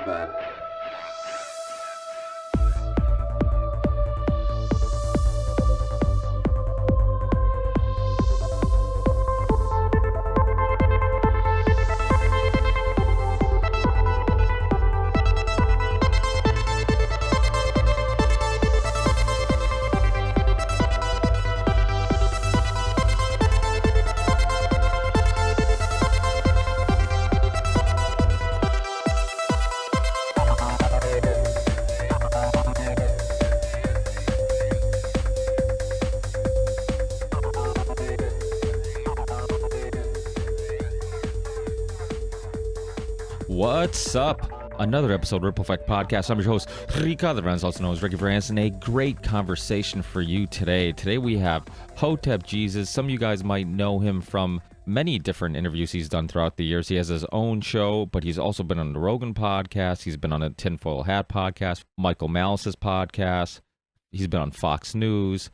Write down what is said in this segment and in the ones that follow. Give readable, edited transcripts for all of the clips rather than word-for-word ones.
bad. What's up? Another episode of Ripple Effect Podcast. I'm your host, Rica, the Renz, also known as Ricky France, and a great conversation for you today. Today we have Hotep Jesus. Some of you guys might know him from many different interviews he's done throughout the years. He has his own show, but he's also been on the Rogan podcast. He's been on a Tinfoil Hat podcast, Michael Malice's podcast. He's been on Fox News,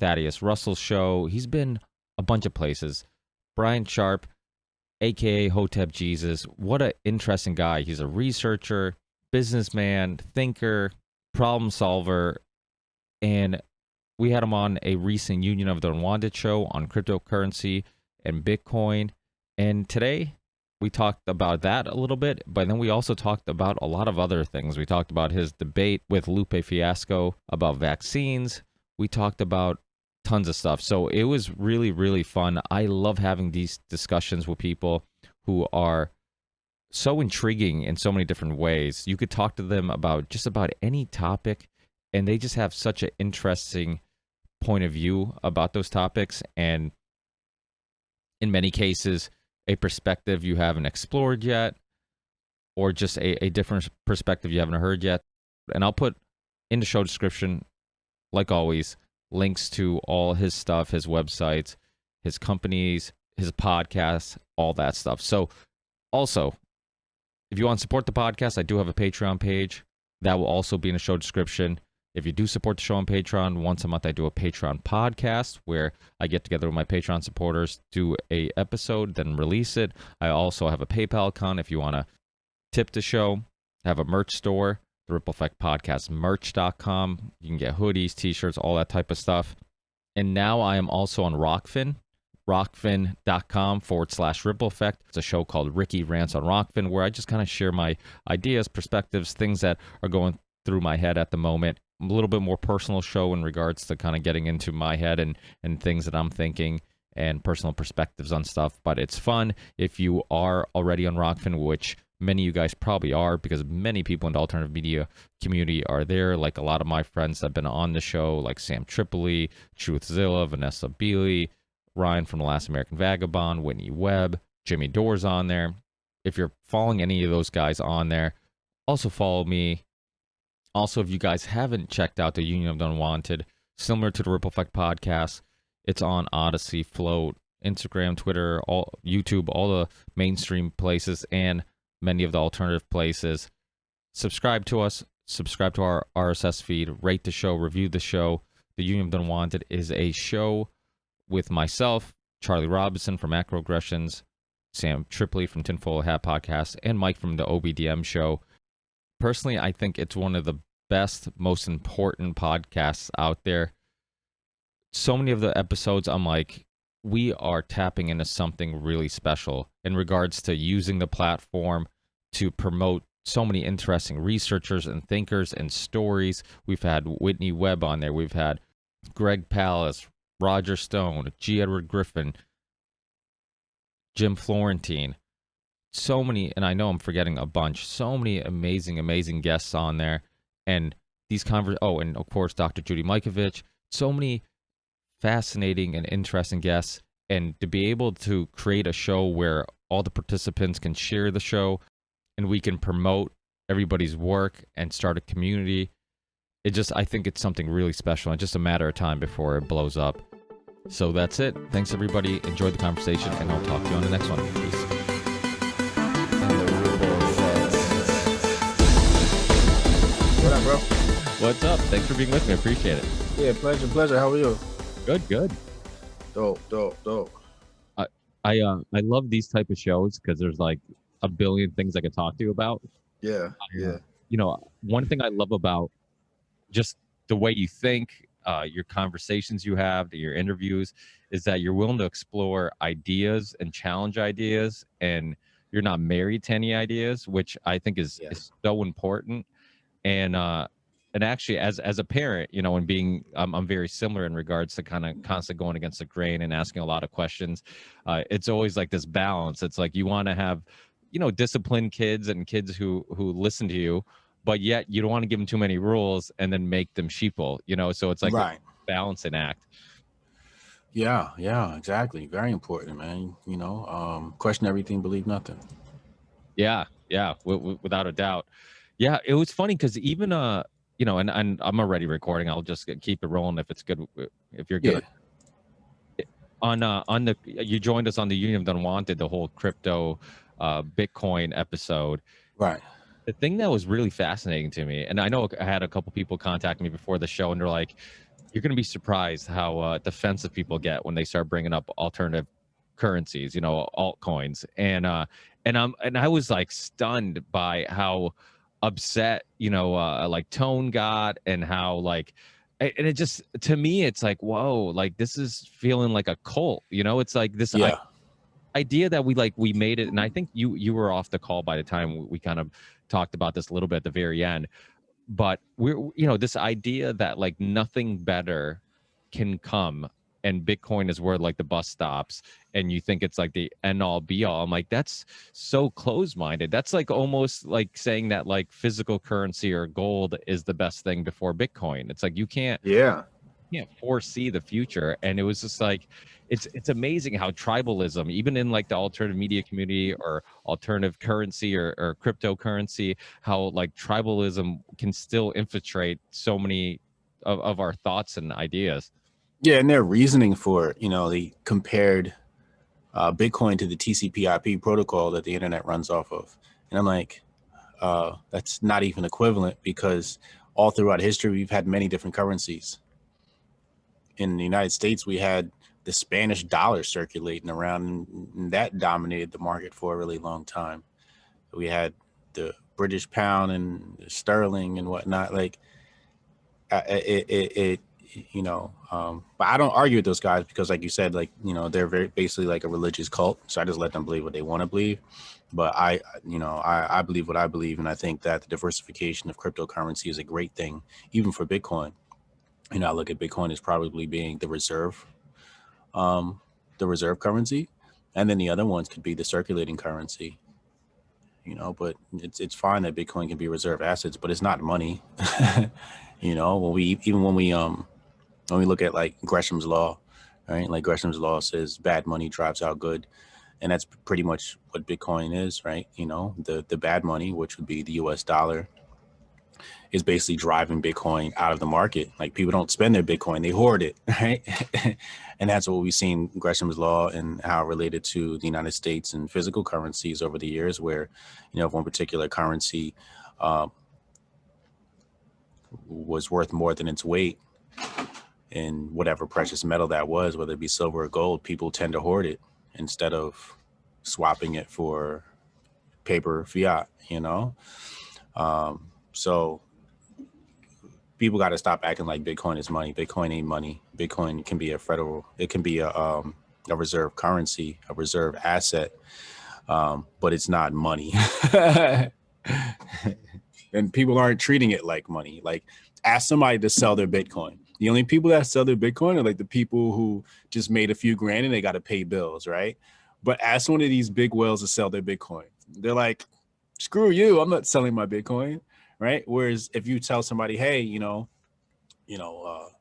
Thaddeus Russell's show. He's been a bunch of places. Brian Sharp, aka Hotep Jesus. What an interesting guy. He's a researcher, businessman, thinker, problem solver, and we had him on a recent Union of the Unwanted show on cryptocurrency and Bitcoin. And today we talked about that a little bit, but then we also talked about a lot of other things. We talked about his debate with Lupe Fiasco about vaccines. We talked about tons of stuff. So it was really, really fun. I love having these discussions with people who are so intriguing in so many different ways. You could talk to them about just about any topic, and they just have such an interesting point of view about those topics. And in many cases, a perspective you haven't explored yet, or just a different perspective you haven't heard yet. And I'll put in the show description, like always, links to all his stuff, his websites, his companies, his podcasts, all that stuff. So also, if you want to support the podcast, I do have a Patreon page. That will also be in the show description. If you do support the show on Patreon, once a month I do a Patreon podcast where I get together with my Patreon supporters, do a episode, then release it. I also have a PayPal account if you want to tip the show. I have a merch store, the Ripple Effect Podcast merch.com. You can get hoodies, t-shirts, all that type of stuff. And now I am also on Rockfin, rockfin.com/Ripple Effect. It's a show called Ricky Rants on Rockfin where I just kind of share my ideas, perspectives, things that are going through my head at the moment. A little bit more personal show in regards to kind of getting into my head and things that I'm thinking and personal perspectives on stuff. But it's fun if you are already on Rockfin, which many of you guys probably are, because many people in the alternative media community are there. Like a lot of my friends that have been on the show, like Sam Tripoli, Truthzilla, Vanessa Beeley, Ryan from The Last American Vagabond, Whitney Webb, Jimmy Dore's on there. If you're following any of those guys on there, also follow me. Also, if you guys haven't checked out the Union of the Unwanted, similar to the Ripple Effect Podcast, it's on Odyssey, Float, Instagram, Twitter, all YouTube, all the mainstream places, and many of the alternative places. Subscribe to us, subscribe to our RSS feed, rate the show, review the show. The Union of the Unwanted is a show with myself, Charlie Robinson from Macroaggressions, Sam Tripoli from Tinfoil Hat Podcast, and Mike from the OBDM show. Personally, I think it's one of the best, most important podcasts out there. So many of the episodes, I'm like, we are tapping into something really special in regards to using the platform to promote so many interesting researchers and thinkers and stories. We've had Whitney Webb on there. We've had Greg Pallas, Roger Stone, G. Edward Griffin, Jim Florentine. So many, and I know I'm forgetting a bunch, so many amazing, amazing guests on there. And these and of course, Dr. Judy Mikovich. So many fascinating and interesting guests. And to be able to create a show where all the participants can share the show and we can promote everybody's work and start a community, I think it's something really special. It's just a matter of time before it blows up. So that's it. Thanks, everybody. Enjoy the conversation, and I'll talk to you on the next one. Peace. What up, bro? What's up? Thanks for being with me. I appreciate it. Yeah, pleasure. How are you? Good. Dope. I love these type of shows because there's like a billion things I could talk to you about. Yeah, yeah, You know, one thing I love about just the way you think, your conversations you have, your interviews, is that you're willing to explore ideas and challenge ideas, and you're not married to any ideas, which I think Yeah. is so important. And actually, as a parent, you know, and being, I'm very similar in regards to kind of constantly going against the grain and asking a lot of questions. It's always like this balance. It's like you want to have, you know, disciplined kids and kids who listen to you, but yet you don't want to give them too many rules and then make them sheeple, you know. So it's like this Right. balancing act. Yeah, yeah, exactly. Very important, man. Question everything, believe nothing. Yeah, yeah, without a doubt. Yeah, it was funny because even you know, and I'm already recording. I'll just keep it rolling if it's good. If you're good Yeah, on the, you joined us on the Union of the Unwanted, the whole crypto, Bitcoin episode. right. The thing that was really fascinating to me, and I know I had a couple people contact me before the show, and they're like, "You're going to be surprised how defensive people get when they start bringing up alternative currencies, you know, altcoins." And I was like stunned by how upset, you know, like Tone got, and how like, and it just, to me, it's like, whoa, like this is feeling like a cult, you know. It's like this Yeah, idea that we made it, and I think you were off the call by the time we kind of talked about this a little bit at the very end. But we're, you know, this idea that like nothing better can come, and Bitcoin is where like the bus stops, and you think it's like the end all be all. I'm like, that's so close minded. That's like almost like saying that like physical currency or gold is the best thing before Bitcoin. It's like you can't yeah. foresee the future. And it was just like, it's amazing how tribalism, even in like the alternative media community or alternative currency or cryptocurrency, how like tribalism can still infiltrate so many of our thoughts and ideas. yeah, and their reasoning for it, they compared Bitcoin to the TCP/IP protocol that the internet runs off of, and I'm like, that's not even equivalent because all throughout history we've had many different currencies. In the United States, we had the Spanish dollar circulating around, and that dominated the market for a really long time. We had the British pound and the sterling and whatnot. Like, but I don't argue with those guys because, like you said, like, they're very basically like a religious cult. So I just let them believe what they want to believe. But I believe what I believe, and I think that the diversification of cryptocurrency is a great thing, even for Bitcoin. I look at Bitcoin as probably being the reserve currency, and then the other ones could be the circulating currency. But it's fine that Bitcoin can be reserve assets, but it's not money. When we look at like Gresham's law, right? Like Gresham's law says bad money drives out good, and that's pretty much what Bitcoin is, right? The bad money, which would be the US dollar, is basically driving Bitcoin out of the market. Like, people don't spend their Bitcoin, they hoard it, right? And that's what we've seen Gresham's law and how it related to the United States and physical currencies over the years, where, if one particular currency was worth more than its weight in whatever precious metal that was, whether it be silver or gold, people tend to hoard it instead of swapping it for paper fiat, so people got to stop acting like Bitcoin is money. Bitcoin ain't money. Bitcoin can be it can be a reserve currency, a reserve asset, but it's not money. And people aren't treating it like money. Like, ask somebody to sell their Bitcoin. The only people that sell their Bitcoin are like the people who just made a few grand and they got to pay bills, right? But ask one of these big whales to sell their Bitcoin. They're like, screw you, I'm not selling my Bitcoin, right? Whereas if you tell somebody, hey,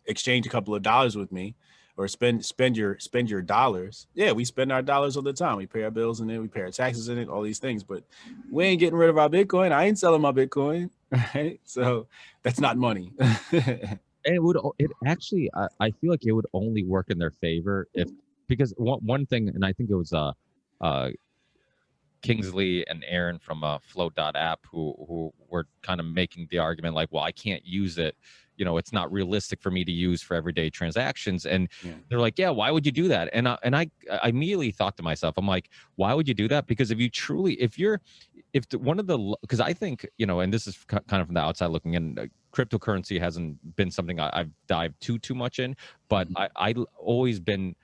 exchange a couple of dollars with me, or spend your dollars. Yeah, we spend our dollars all the time. We pay our bills in it, we pay our taxes in it, all these things. But we ain't getting rid of our Bitcoin. I ain't selling my Bitcoin, right? So that's not money. And it actually, I feel like it would only work in their favor because one thing, and I think it was Kingsley and Aaron from Float.app who were kind of making the argument like, well, I can't use it. It's not realistic for me to use for everyday transactions. And they're like, yeah, why would you do that? And I immediately thought to myself, I'm like, why would you do that? Because if you're if one of the, because I think, and this is kind of from the outside looking in, cryptocurrency hasn't been something I've dived too much in, but I always been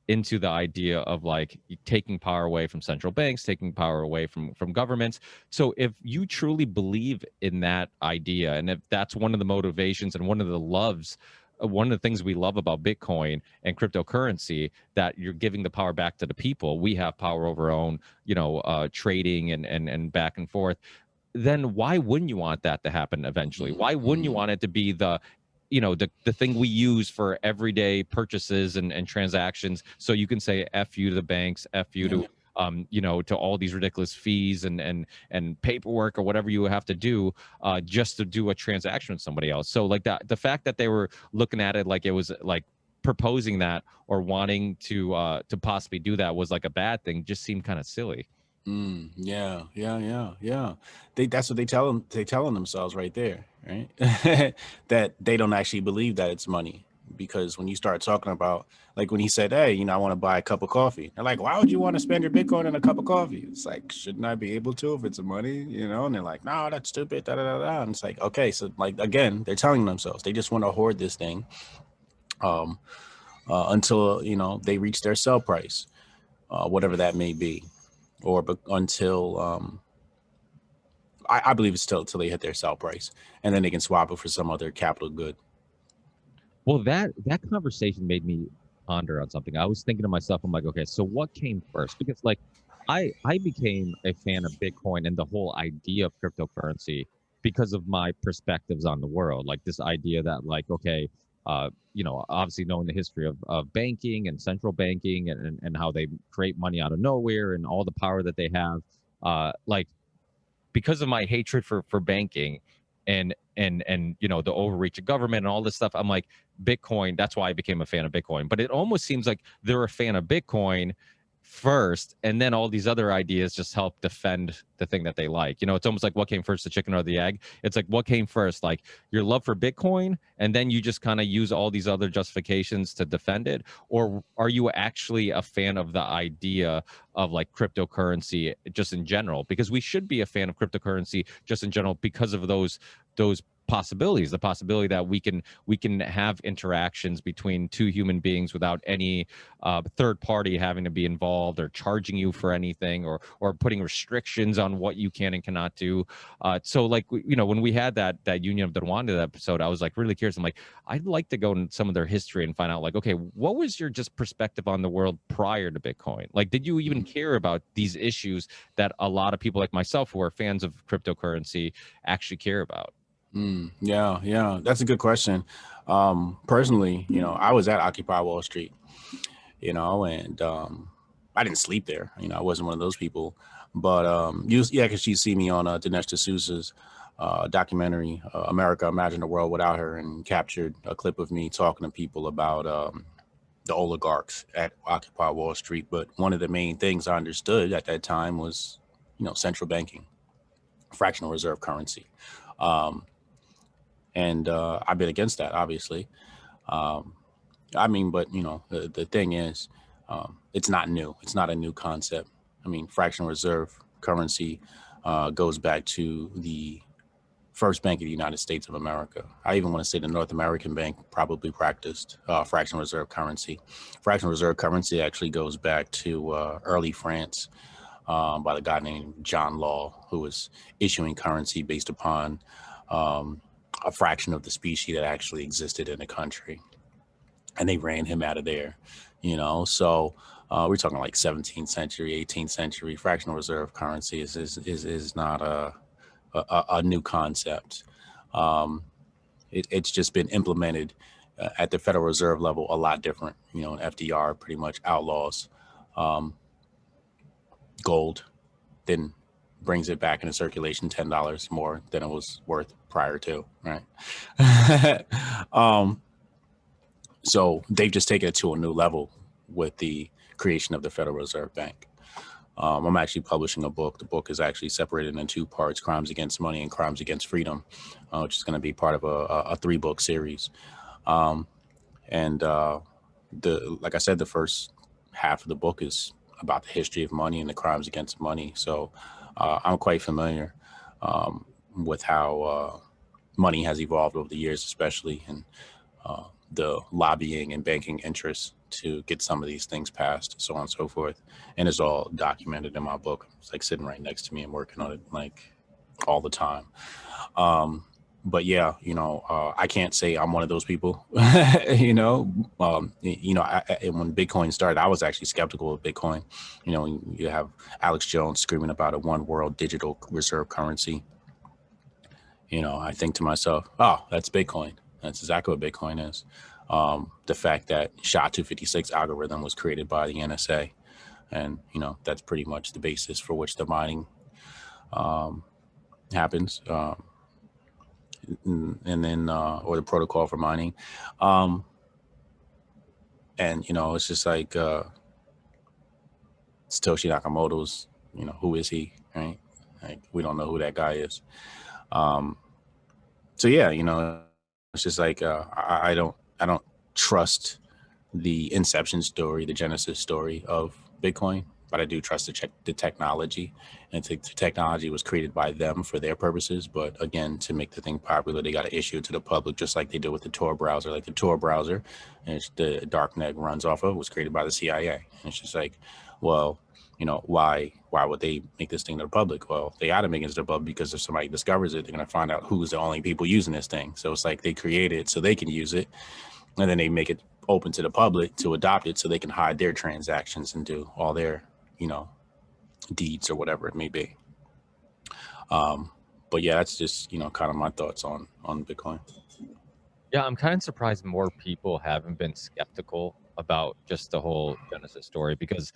into the idea of like taking power away from central banks, taking power away from governments. So if you truly believe in that idea, and if that's one of the motivations and one of the loves, one of the things we love about Bitcoin and cryptocurrency, that you're giving the power back to the people. We have power over our own, trading and back and forth. Then why wouldn't you want that to happen eventually? Why wouldn't you want it to be the thing we use for everyday purchases and transactions? So you can say F you to the banks, F you to to all these ridiculous fees and paperwork or whatever you have to do just to do a transaction with somebody else. So like that, the fact that they were looking at it like it was like proposing that or wanting to possibly do that was like a bad thing just seemed kind of silly. Yeah. That's what they tell them. They telling themselves right there, right? That they don't actually believe that it's money, because when you start talking about, like when he said, "Hey, I want to buy a cup of coffee," they're like, "Why would you want to spend your Bitcoin on a cup of coffee?" It's like, shouldn't I be able to if it's money, And they're like, "No, that's stupid." Da da da da. And it's like, okay, so like again, they're telling themselves they just want to hoard this thing, until they reach their sell price, whatever that may be. Or until I believe it's still until they hit their sell price, and then they can swap it for some other capital good. Well, that conversation made me ponder on something. I was thinking to myself, I'm like, okay, so what came first? Because like I became a fan of Bitcoin and the whole idea of cryptocurrency because of my perspectives on the world. Like this idea that like, okay, obviously knowing the history of banking and central banking and how they create money out of nowhere and all the power that they have. Like because of my hatred for banking and the overreach of government and all this stuff, I'm like, Bitcoin, that's why I became a fan of Bitcoin. But it almost seems like they're a fan of Bitcoin first, and then all these other ideas just help defend the thing that they like. It's almost like what came first, the chicken or the egg? It's like what came first, like your love for Bitcoin, and then you just kind of use all these other justifications to defend it? Or are you actually a fan of the idea of like cryptocurrency just in general? Because we should be a fan of cryptocurrency just in general because of those possibilities, the possibility that we can have interactions between two human beings without any third party having to be involved or charging you for anything or putting restrictions on what you can and cannot do. So like when we had that Union of the Unwanted episode, I was like really curious. I'm like, I'd like to go in some of their history and find out like, okay, what was your just perspective on the world prior to Bitcoin? Like, did you even care about these issues that a lot of people like myself who are fans of cryptocurrency actually care about? Yeah, that's a good question. Personally, I was at Occupy Wall Street, and I didn't sleep there. I wasn't one of those people. But because you see me on Dinesh D'Souza's documentary, America Imagine a World Without Her, and captured a clip of me talking to people about the oligarchs at Occupy Wall Street. But one of the main things I understood at that time was, central banking, fractional reserve currency. And I've been against that, obviously. But the thing is, it's not new. It's not a new concept. Fractional reserve currency goes back to the first bank of the United States of America. I even want to say the North American Bank probably practiced fractional reserve currency. Fractional reserve currency actually goes back to early France by the guy named John Law, who was issuing currency based upon a fraction of the species that actually existed in the country, and they ran him out of there. So we're talking like 17th century, 18th century. Fractional reserve currency is not a new concept. It's just been implemented at the Federal Reserve level a lot different. And FDR pretty much outlaws gold, then brings it back into circulation $10 more than it was worth prior to, right? So they've just taken it to a new level with the creation of the Federal Reserve Bank. I'm actually publishing a book. The book is actually separated in two parts: Crimes Against Money and Crimes Against Freedom, which is going to be part of a 3-book series. Like I said, the first half of the book is about the history of money and the crimes against money. So I'm quite familiar with how money has evolved over the years, especially in the lobbying and banking interests to get some of these things passed, so on and so forth. And it's all documented in my book. It's like sitting right next to me and working on it like all the time. But yeah, I can't say I'm one of those people. When Bitcoin started, I was actually skeptical of Bitcoin. You have Alex Jones screaming about a one world digital reserve currency. I think to myself, oh, that's Bitcoin. That's exactly what Bitcoin is. The fact that SHA-256 algorithm was created by the NSA, and that's pretty much the basis for which the mining happens. And then or the protocol for mining, and it's just like Satoshi Nakamoto's, who is he, right? Like, we don't know who that guy is. So yeah, it's just like I don't trust the inception story, the genesis story of Bitcoin, but I do trust the technology, and the technology was created by them for their purposes. But again, to make the thing popular, they got to issue it to the public, just like they did with the Tor browser. Like the Tor browser, and the darknet runs off of, was created by the CIA. And it's just like, well, why would they make this thing to the public? Well, they ought to make it to the public because if somebody discovers it, they're going to find out who's the only people using this thing. So it's like they create it so they can use it, and then they make it open to the public to adopt it so they can hide their transactions and do all their, deeds or whatever it may be. But yeah, that's just, kind of my thoughts on Bitcoin. Yeah, I'm kind of surprised more people haven't been skeptical about just the whole Genesis story because,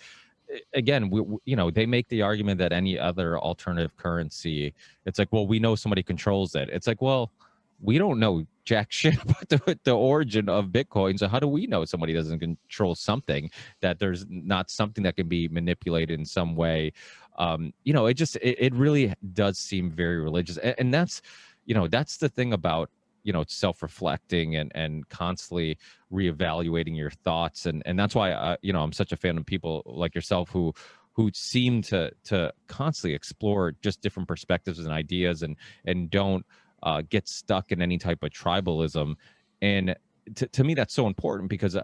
again, they make the argument that any other alternative currency, it's like, well, we know somebody controls it. It's like, well, we don't know jack shit about the origin of Bitcoin. So how do we know somebody doesn't control something, that there's not something that can be manipulated in some way? It really does seem very religious. And that's, that's the thing about, self-reflecting and constantly reevaluating your thoughts. And that's why, I'm such a fan of people like yourself who seem to constantly explore just different perspectives and ideas and don't get stuck in any type of tribalism. And to me, that's so important because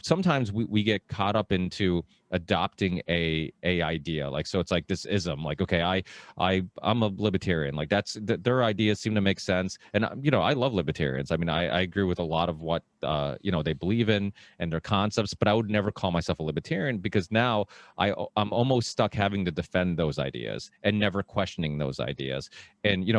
sometimes we get caught up into adopting a idea. Like, so it's like this ism, like, okay, I'm a libertarian. Like their ideas seem to make sense. And, I love libertarians. I mean, I agree with a lot of what, they believe in and their concepts, but I would never call myself a libertarian because now I'm almost stuck having to defend those ideas and never questioning those ideas. And,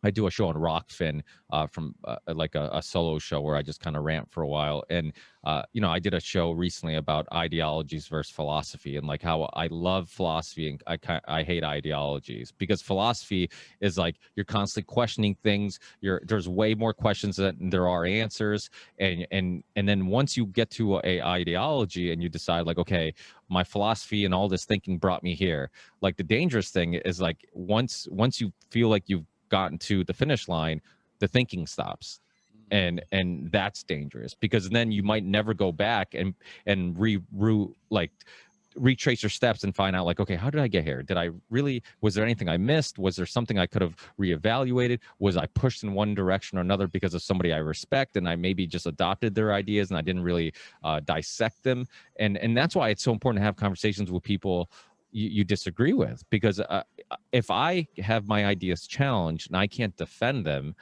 I do a show on Rockfin from like a solo show where I just kind of rant for a while. And, I did a show recently about ideologies versus philosophy and like how I love philosophy and I hate ideologies because philosophy is like you're constantly questioning things. There's way more questions than there are answers. And then once you get to a ideology and you decide like, okay, my philosophy and all this thinking brought me here. Like the dangerous thing is like once you feel like you've gotten to the finish line, the thinking stops, and that's dangerous because then you might never go back and retrace your steps and find out like, okay, how did I get here? Was there anything I missed? Was there something I could have reevaluated? Was I pushed in one direction or another because of somebody I respect and I maybe just adopted their ideas and I didn't really dissect them? And that's why it's so important to have conversations with people you disagree with, because if I have my ideas challenged and I can't defend them,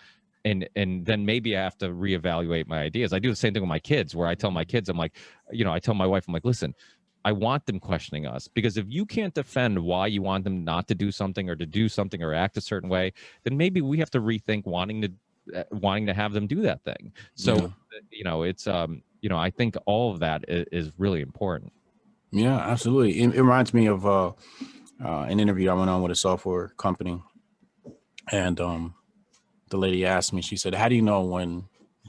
and then maybe I have to reevaluate my ideas. I do the same thing with my kids, where I tell my kids, I'm like, I tell my wife, I'm like, listen, I want them questioning us, because if you can't defend why you want them not to do something or to do something or act a certain way, then maybe we have to rethink wanting to have them do that thing. So, it's I think all of that is really important. Yeah, absolutely. It reminds me of an interview I went on with a software company, and the lady asked me, she said, how do you know when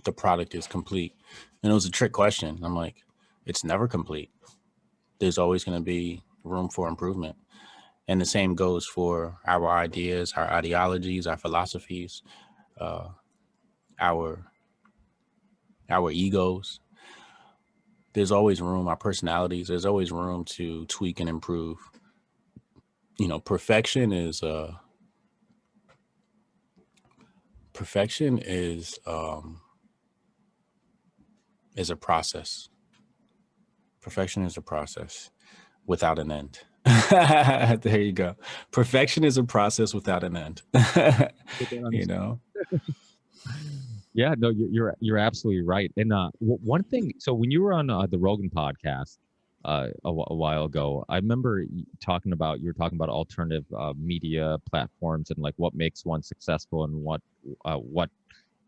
the product is complete? And it was a trick question. I'm like, it's never complete. There's always going to be room for improvement. And the same goes for our ideas, our ideologies, our philosophies, our egos. There's always room, our personalities, there's always room to tweak and improve. you know, perfection is a process. Perfection is a process without an end. There you go. Perfection is a process without an end. You know. Yeah, no, you're absolutely right. And one thing, so when you were on the Rogan podcast a while ago, I remember you were talking about alternative media platforms and like what makes one successful and what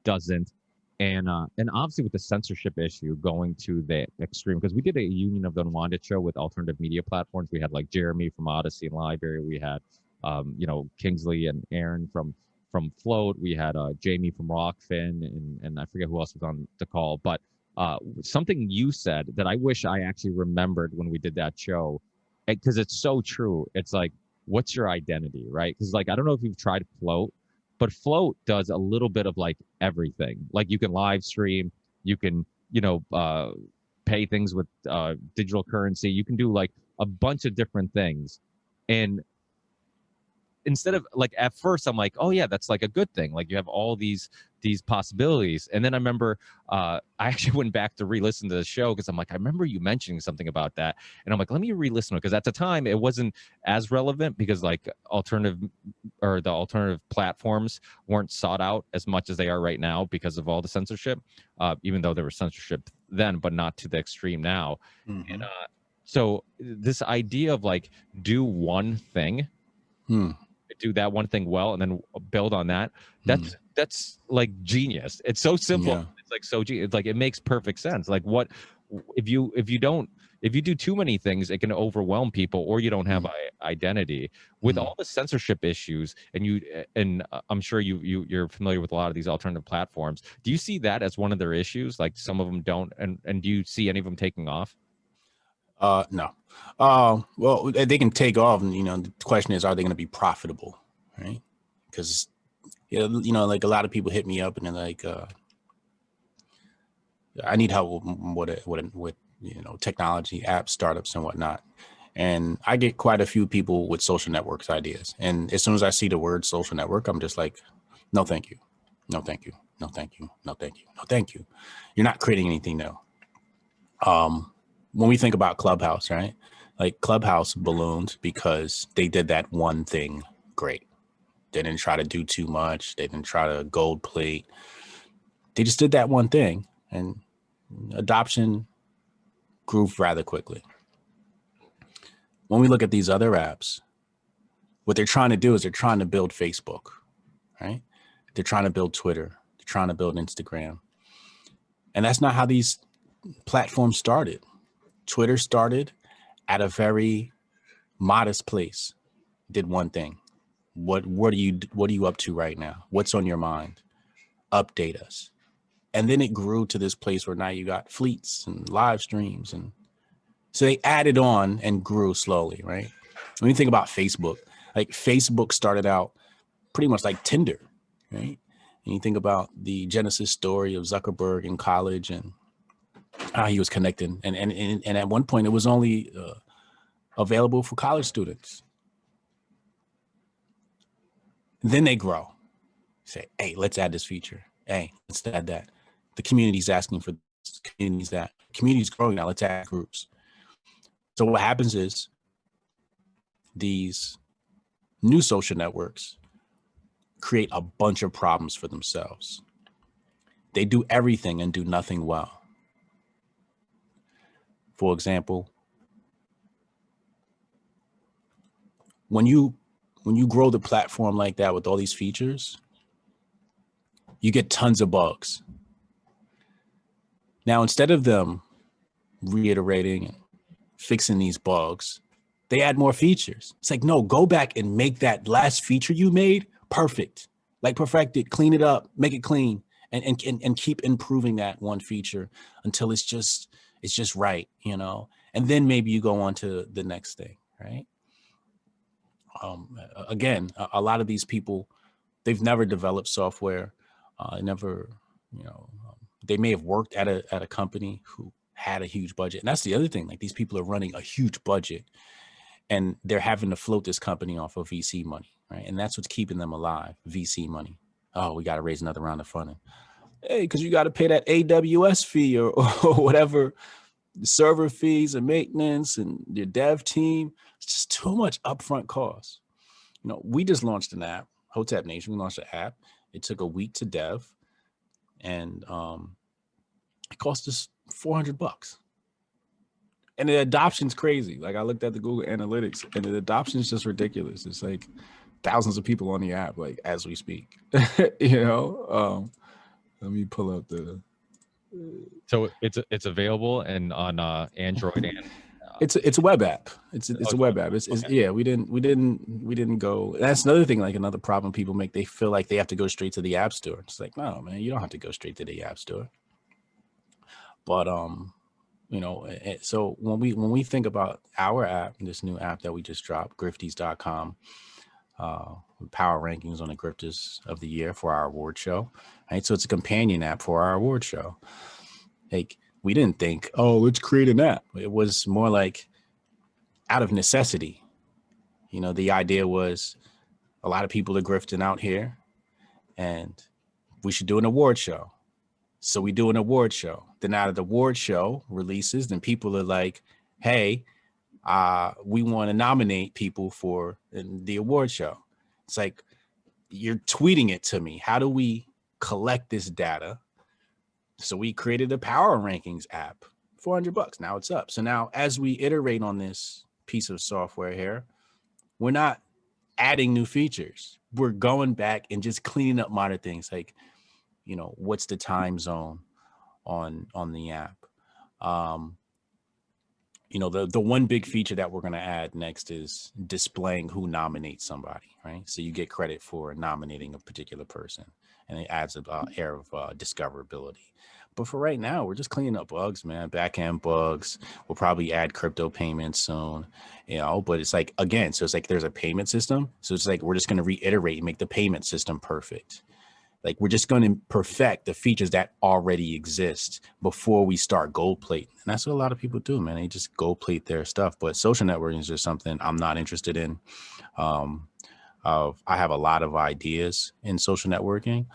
doesn't. And obviously with the censorship issue going to the extreme, because we did a Union of the Unwanted show with alternative media platforms. We had like Jeremy from Odyssey and Library. We had, Kingsley and Aaron from Float. We had Jamie from Rockfin, and I forget who else was on the call. But something you said that I wish I actually remembered when we did that show, because it's so true. It's like, what's your identity, right? Because like I don't know if you've tried Float, but Float does a little bit of like everything. Like you can live stream, you can, pay things with digital currency. You can do like a bunch of different things. And instead of like at first I'm like, oh yeah, that's like a good thing. Like you have all these possibilities. And then I remember I actually went back to re-listen to the show because I'm like, I remember you mentioning something about that. And I'm like, let me re-listen to it, because at the time it wasn't as relevant because like the alternative platforms weren't sought out as much as they are right now because of all the censorship, even though there was censorship then, but not to the extreme now. Mm-hmm. And so this idea of like do one thing, do that one thing well, and then build on that. That's like genius. It's so simple. Yeah. It's like so genius. It's like it makes perfect sense. Like what if you do too many things, it can overwhelm people, or you don't have identity. With all the censorship issues, and I'm sure you're familiar with a lot of these alternative platforms. Do you see that as one of their issues? Like some of them don't, and do you see any of them taking off? No. Well, they can take off, and the question is, are they going to be profitable, right? Because like a lot of people hit me up and they're like, I need help with technology, apps, startups, and whatnot. And I get quite a few people with social networks ideas. And as soon as I see the word social network, I'm just like, no, thank you. No, thank you. No, thank you. No, thank you. No, thank you. You're not creating anything new. When we think about Clubhouse, right? Like Clubhouse ballooned because they did that one thing great. They didn't try to do too much. They didn't try to gold plate. They just did that one thing, and adoption grew rather quickly. When we look at these other apps, what they're trying to do is they're trying to build Facebook, right? They're trying to build Twitter. They're trying to build Instagram. And that's not how these platforms started. Twitter started at a very modest place, did one thing. What are you up to right now? What's on your mind? Update us. And then it grew to this place where now you got fleets and live streams. And so they added on and grew slowly, right? When you think about Facebook, like Facebook started out pretty much like Tinder, right? And you think about the genesis story of Zuckerberg in college and how he was connecting. And at one point it was only available for college students. Then they grow. Say, hey, let's add this feature. Hey, let's add that. The community's asking for this. Community's growing now. Let's add groups. So what happens is these new social networks create a bunch of problems for themselves. They do everything and do nothing well. For example, when you grow the platform like that with all these features, you get tons of bugs. Now, instead of them reiterating and fixing these bugs, they add more features. It's like, no, go back and make that last feature you made perfect, like perfect it, clean it up, make it clean, and keep improving that one feature until it's just right, and then maybe you go on to the next thing, right? Again, a lot of these people, they've never developed software, they may have worked at a company who had a huge budget. And that's the other thing, like these people are running a huge budget and they're having to float this company off of VC money, right? And that's what's keeping them alive, VC money. Oh, we got to raise another round of funding. Hey, because you got to pay that AWS fee or whatever, server fees and maintenance and your dev team. It's just too much upfront cost. You know, we just launched an app, Hotep Nation. We launched an app. It took a week to dev, and it cost us $400. And the adoption's crazy. Like I looked at the Google Analytics, and the adoption is just ridiculous. It's like thousands of people on the app, like as we speak. You know, let me pull up the. So it's available and on Android and. It's a web app. It's a web app. It's okay. Yeah. We didn't go. That's another thing. Like another problem people make. They feel like they have to go straight to the app store. It's like, no, man, you don't have to go straight to the app store. But you know, so when we think about our app, this new app that we just dropped, grifties.com, power rankings on the grifters of the year for our award show, right? So it's a companion app for our award show. Like we didn't think, oh, let's create an app. It was more like out of necessity. You know, the idea was a lot of people are grifting out here and we should do an award show. So we do an award show. Then out of the award show releases, then people are like, hey, we want to nominate people for the award show. It's like, you're tweeting it to me. How do we collect this data? So we created a power rankings app, $400. Now it's up. So now as we iterate on this piece of software here, we're not adding new features. We're going back and just cleaning up minor things like, you know, what's the time zone on the app? You know, the one big feature that we're going to add next is displaying who nominates somebody, right? So you get credit for nominating a particular person, and it adds an air of discoverability. But for right now, we're just cleaning up bugs, man, back-end bugs. We'll probably add crypto payments soon, you know, but it's like, again, so it's like there's a payment system. So it's like we're just going to reiterate and make the payment system perfect. Like we're just going to perfect the features that already exist before we start gold plating. And that's what a lot of people do, man. They just gold plate their stuff. But social networking is just something I'm not interested in. I have a lot of ideas in social networking.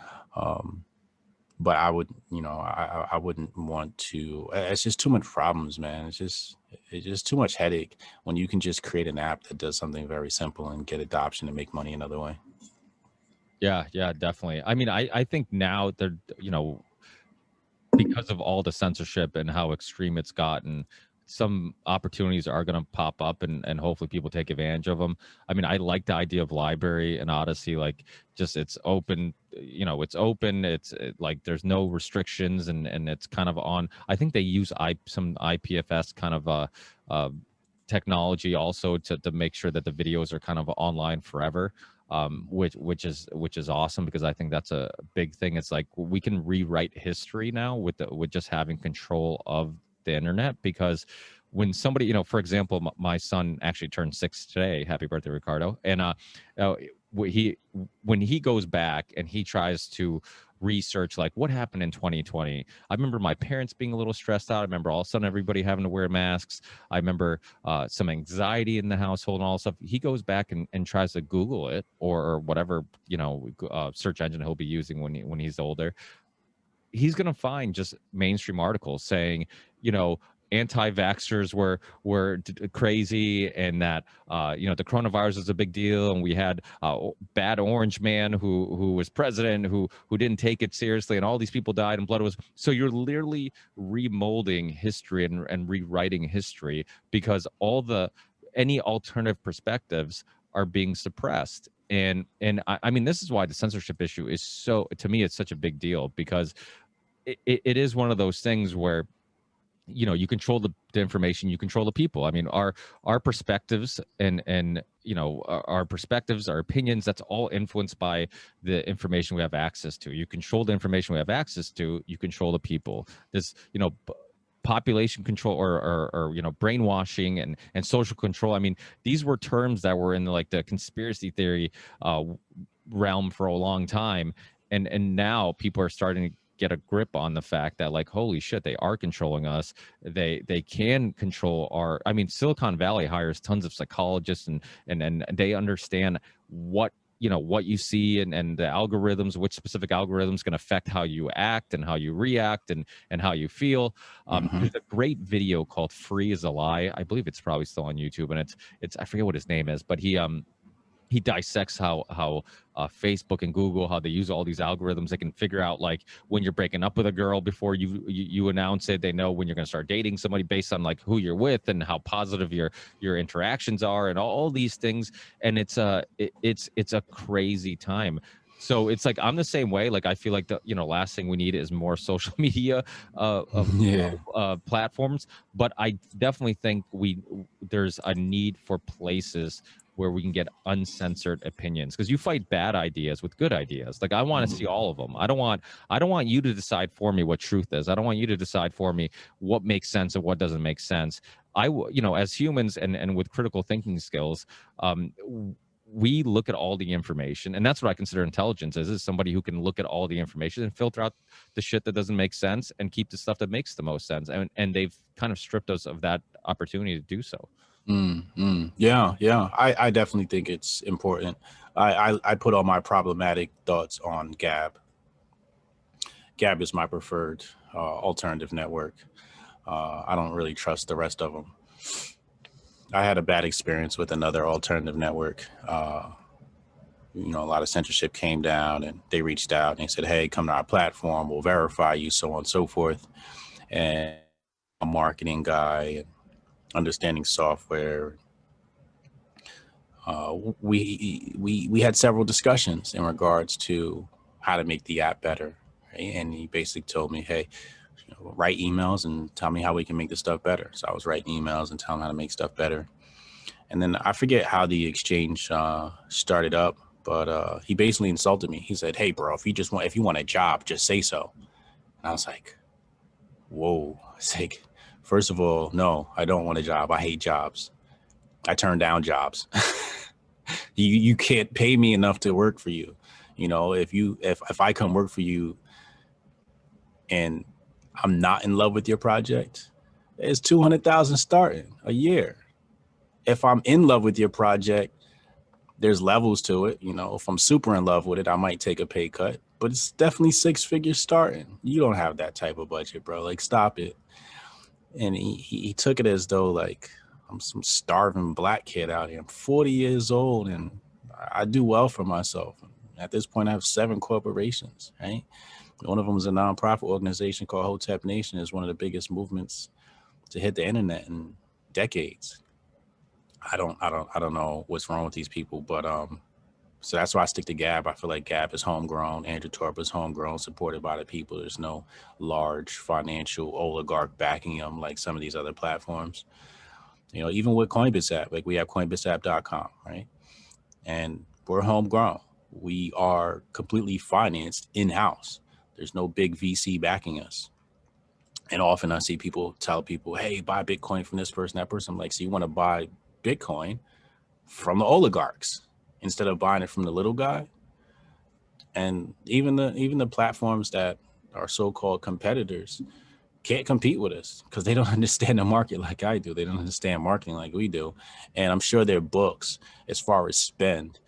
But I would, you know, I wouldn't want to. It's just too much problems, man. It's just too much headache when you can just create an app that does something very simple and get adoption and make money another way. Yeah, definitely. I mean, I think now they're, you know, because of all the censorship and how extreme it's gotten, some opportunities are going to pop up and hopefully people take advantage of them. I mean, I like the idea of library and Odyssey, like just it's open, you know, it's open. It's like there's no restrictions and it's kind of on. I think they use some IPFS kind of technology also to make sure that the videos are kind of online forever. Which is awesome because I think that's a big thing. It's like we can rewrite history now with just having control of the internet, because when somebody, you know, for example, my son actually turned 6 today. Happy birthday, Ricardo. And when he goes back and he tries to research like what happened in 2020, I remember my parents being a little stressed out. I remember all of a sudden everybody having to wear masks. I remember some anxiety in the household and all stuff. He goes back and tries to Google it or whatever, you know, search engine he'll be using when he's older. He's going to find just mainstream articles saying, you know, anti-vaxxers were crazy and that you know, the coronavirus is a big deal, and we had bad orange man who was president who didn't take it seriously, and all these people died and blood was. So you're literally remolding history and rewriting history because any alternative perspectives are being suppressed. And I mean, this is why the censorship issue is so, to me, it's such a big deal, because it is one of those things where, you know, you control the information, you control the people. I mean, our perspectives and you know, our perspectives, our opinions, that's all influenced by the information we have access to. You control the information we have access to, you control the people. This, you know, population control or you know, brainwashing and social control. I mean, these were terms that were in like the conspiracy theory realm for a long time. And now people are starting get a grip on the fact that, like, holy shit, they are controlling us. They can control our, I mean, Silicon Valley hires tons of psychologists, and they understand what, you know, what you see, and the algorithms, which specific algorithms can affect how you act and how you react and how you feel. Hmm. There's a great video called Free is a Lie. I believe it's probably still on YouTube, and it's I forget what his name is, but he dissects how Facebook and Google, how they use all these algorithms. They can figure out, like, when you're breaking up with a girl before you announce it. They know when you're going to start dating somebody based on, like, who you're with and how positive your interactions are, and all these things. And it's a crazy time. So it's like, I'm the same way. Like, I feel like the, you know, last thing we need is more social media Yeah. platforms. But I definitely think there's a need for places where we can get uncensored opinions, because you fight bad ideas with good ideas. Like, I want to see all of them. I don't want you to decide for me what truth is. I don't want you to decide for me what makes sense and what doesn't make sense. You know, as humans and with critical thinking skills, we look at all the information, and that's what I consider intelligence is somebody who can look at all the information and filter out the shit that doesn't make sense and keep the stuff that makes the most sense. And they've kind of stripped us of that opportunity to do so. Yeah, yeah. I definitely think it's important. I put all my problematic thoughts on Gab. Gab is my preferred alternative network. I don't really trust the rest of them. I had a bad experience with another alternative network. You know, a lot of censorship came down, and they reached out and they said, "Hey, come to our platform. We'll verify you, so on and so forth." And a marketing guy and understanding software. We had several discussions in regards to how to make the app better, right? And he basically told me, "Hey, you know, write emails and tell me how we can make this stuff better." So I was writing emails and telling him how to make stuff better. And then I forget how the exchange started up, but he basically insulted me. He said, "Hey, bro, if you want a job, just say so." And I was like, "Whoa!" It's like, first of all, no, I don't want a job. I hate jobs. I turn down jobs. You can't pay me enough to work for you. You know, if I come work for you and I'm not in love with your project, it's 200,000 starting a year. If I'm in love with your project, there's levels to it. You know, if I'm super in love with it, I might take a pay cut, but it's definitely 6 figures starting. You don't have that type of budget, bro. Like, stop it. And he took it as though, like, I'm some starving black kid out here. I'm 40 years old and I do well for myself. At this point, I have 7 corporations, right? One of them is a nonprofit organization called Hotep Nation. Is one of the biggest movements to hit the internet in decades. I don't know what's wrong with these people, but so that's why I stick to Gab. I feel like Gab is homegrown. Andrew Torp is homegrown, supported by the people. There's no large financial oligarch backing them like some of these other platforms. You know, even with Coinbase app, like we have coinbaseapp.com, right? And we're homegrown. We are completely financed in-house. There's no big VC backing us. And often I see people tell people, "Hey, buy Bitcoin from this person, that person." I'm like, so you want to buy Bitcoin from the oligarchs instead of buying it from the little guy? And even the platforms that are so-called competitors can't compete with us because they don't understand the market like I do. They don't understand marketing like we do. And I'm sure their books, as far as spend,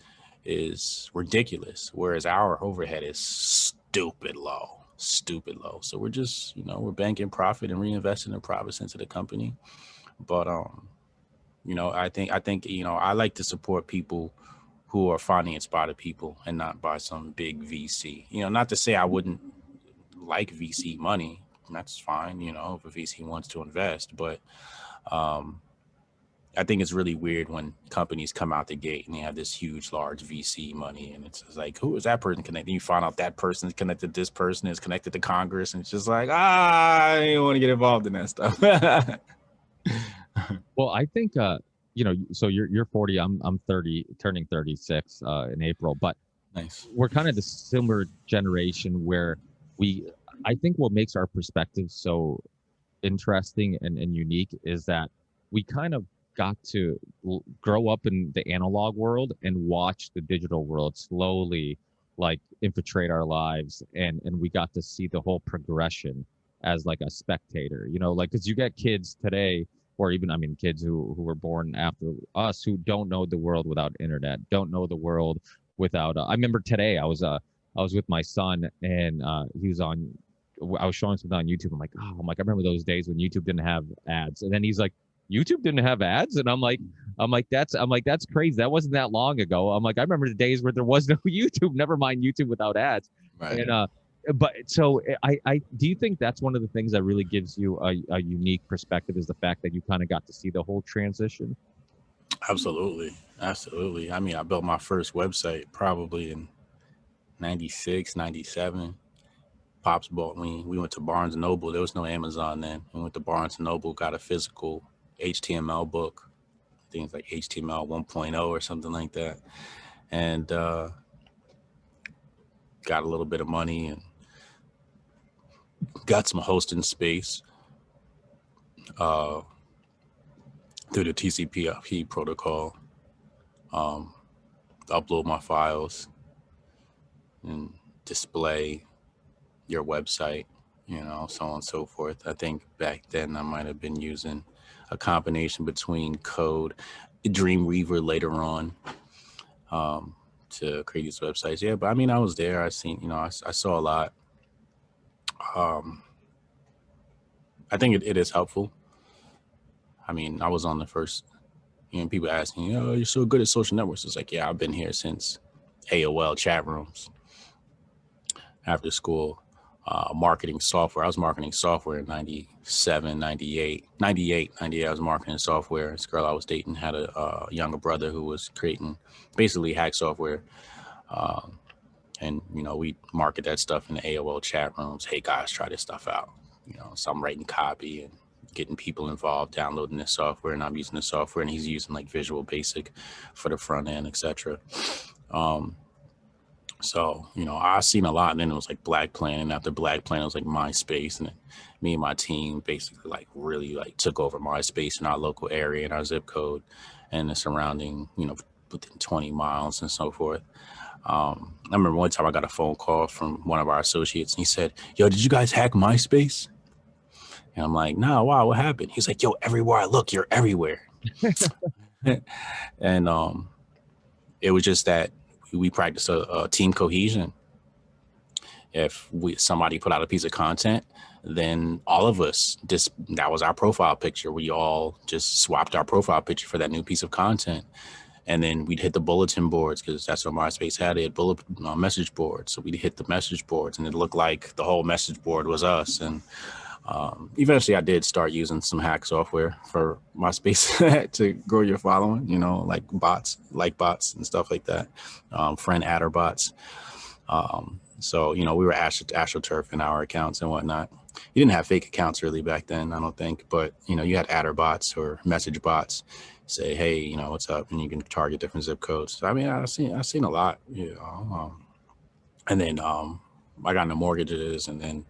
is ridiculous, whereas our overhead is stupid low. So we're just, we're banking profit and reinvesting the profits into the company. But I think I like to support people who are financed by the people and not by some big VC. Not to say I wouldn't like VC money. That's fine, if a VC wants to invest. But I think it's really weird when companies come out the gate and they have this huge, large VC money, and it's just like, who is that person connected? You find out that person is connected. This person is connected to Congress, and it's just like, I don't want to get involved in that stuff. Well, I think so you're 40, I'm 30, turning 36 in April, but Nice. we're kind of the similar generation where I think what makes our perspective so interesting and unique is that we kind of got to grow up in the analog world and watch the digital world slowly like infiltrate our lives, and we got to see the whole progression as like a spectator, you know, like because you get kids today, or even I mean kids who were born after us, who don't know the world without internet, don't know the world without I remember today I was with my son, and he was on I was showing something on YouTube. I'm like, I remember those days when YouTube didn't have ads. And then he's like, YouTube didn't have ads? And I'm like, that's crazy. That wasn't that long ago. I'm like, I remember the days where there was no YouTube, never mind YouTube without ads. Right. And but so I do you think that's one of the things that really gives you a unique perspective, is the fact that you kind of got to see the whole transition? Absolutely. Absolutely. I mean, I built my first website probably in 96, 97. Pops bought me. We went to Barnes and Noble. There was no Amazon then. We went to Barnes and Noble, got a physical HTML book. I think it's like HTML 1.0 or something like that. And got a little bit of money and got some hosting space through the TCP/IP protocol. Upload my files and display your website, you know, so on and so forth. I think back then I might have been using a combination between code, Dreamweaver later on, to create these websites. Yeah, but I mean, I was there. I seen, you know, I saw a lot. I think it is helpful. I mean, I was on the first, you know, people asking, oh, you're so good at social networks. It's like, yeah, I've been here since AOL chat rooms after school. Marketing software. I was marketing software in 97, 98. I was marketing software. This girl I was dating had a younger brother who was creating basically hack software. And, you know, we market that stuff in the AOL chat rooms. Hey, guys, try this stuff out. You know, so I'm writing copy and getting people involved, downloading this software, and I'm using the software, and he's using like Visual Basic for the front end, etc. So, you know, I've seen a lot, and then it was like Black Planet, and after Black Planet, it was like MySpace, and me and my team basically like really like took over MySpace in our local area and our zip code and the surrounding, you know, within 20 miles and so forth. I remember one time I got a phone call from one of our associates, and he said, yo, did you guys hack MySpace? And I'm like, nah, wow, what happened? He's like, yo, everywhere I look, you're everywhere. And it was just that we practice a team cohesion. If somebody put out a piece of content, then all of us that was our profile picture. We all just swapped our profile picture for that new piece of content. And then we'd hit the bulletin boards, because that's what MySpace had. It had bullet message boards. So we'd hit the message boards, and it looked like the whole message board was us. And eventually I did start using some hack software for MySpace to grow your following, you know, like bots and stuff like that. Friend adder bots. So, you know, we were AstroTurf in our accounts and whatnot. You didn't have fake accounts really back then, I don't think, but, you know, you had adder bots or message bots. Say, hey, you know, what's up? And you can target different zip codes. So, I mean, I've seen a lot, you know. And then I got into mortgages, and then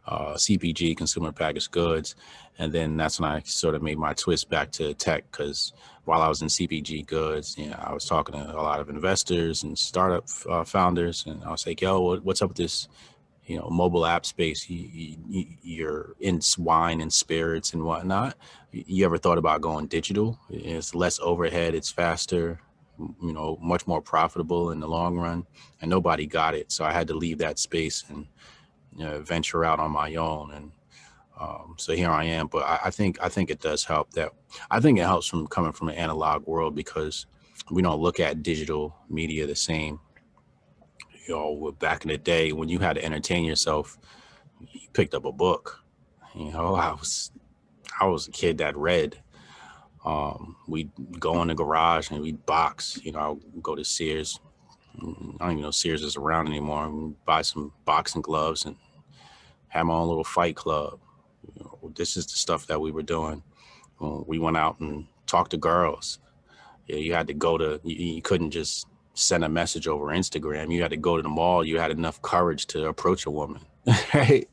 CPG, consumer packaged goods. And then that's when I sort of made my twist back to tech, because while I was in CPG goods, you know, I was talking to a lot of investors and startup founders, and I was like, yo, what's up with this, you know, mobile app space? You're in wine and spirits and whatnot. You ever thought about going digital? It's less overhead, it's faster, you know, much more profitable in the long run, and nobody got it. So I had to leave that space and, you know, venture out on my own. And so here I am. But I think it does help. That I think it helps from coming from an analog world, because we don't look at digital media the same. You know, back in the day when you had to entertain yourself, you picked up a book. You know, I was a kid that read. We'd go in the garage and we'd box. You know, I'd go to Sears. I don't even know Sears is around anymore. We'd buy some boxing gloves and have my own little fight club. You know, this is the stuff that we were doing. We went out and talked to girls. Yeah, you had to go to, you couldn't just send a message over Instagram. You had to go to the mall. You had enough courage to approach a woman, right?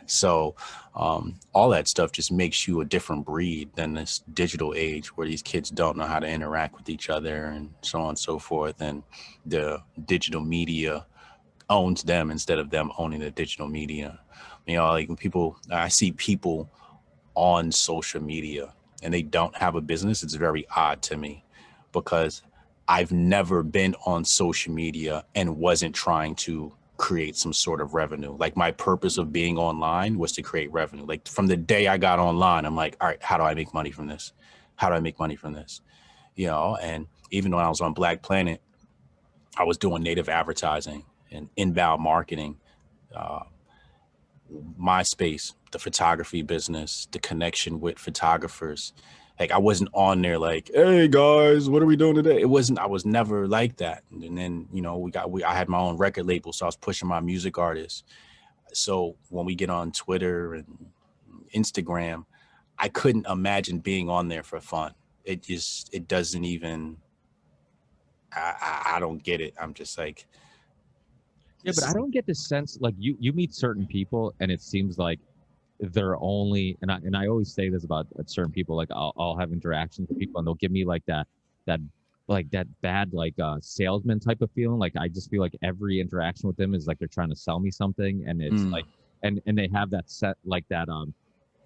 So all that stuff just makes you a different breed than this digital age where these kids don't know how to interact with each other and so on and so forth. And the digital media owns them instead of them owning the digital media. You know, like when I see people on social media and they don't have a business, it's very odd to me because I've never been on social media and wasn't trying to create some sort of revenue. Like my purpose of being online was to create revenue. Like from the day I got online, I'm like, all right, how do I make money from this? How do I make money from this? You know, and even when I was on Black Planet, I was doing native advertising and inbound marketing, MySpace, the photography business, the connection with photographers. Like I wasn't on there like, hey guys, what are we doing today? I was never like that. And then, you know, I had my own record label, so I was pushing my music artists. So when we get on Twitter and Instagram, I couldn't imagine being on there for fun. It doesn't even, I don't get it. I'm just like, Yeah, but I don't get the sense like you meet certain people and it seems like they're only and I always say this about certain people, like I'll have interactions with people and they'll give me like that like that bad like salesman type of feeling. Like I just feel like every interaction with them is like they're trying to sell me something, and it's like and they have that set like that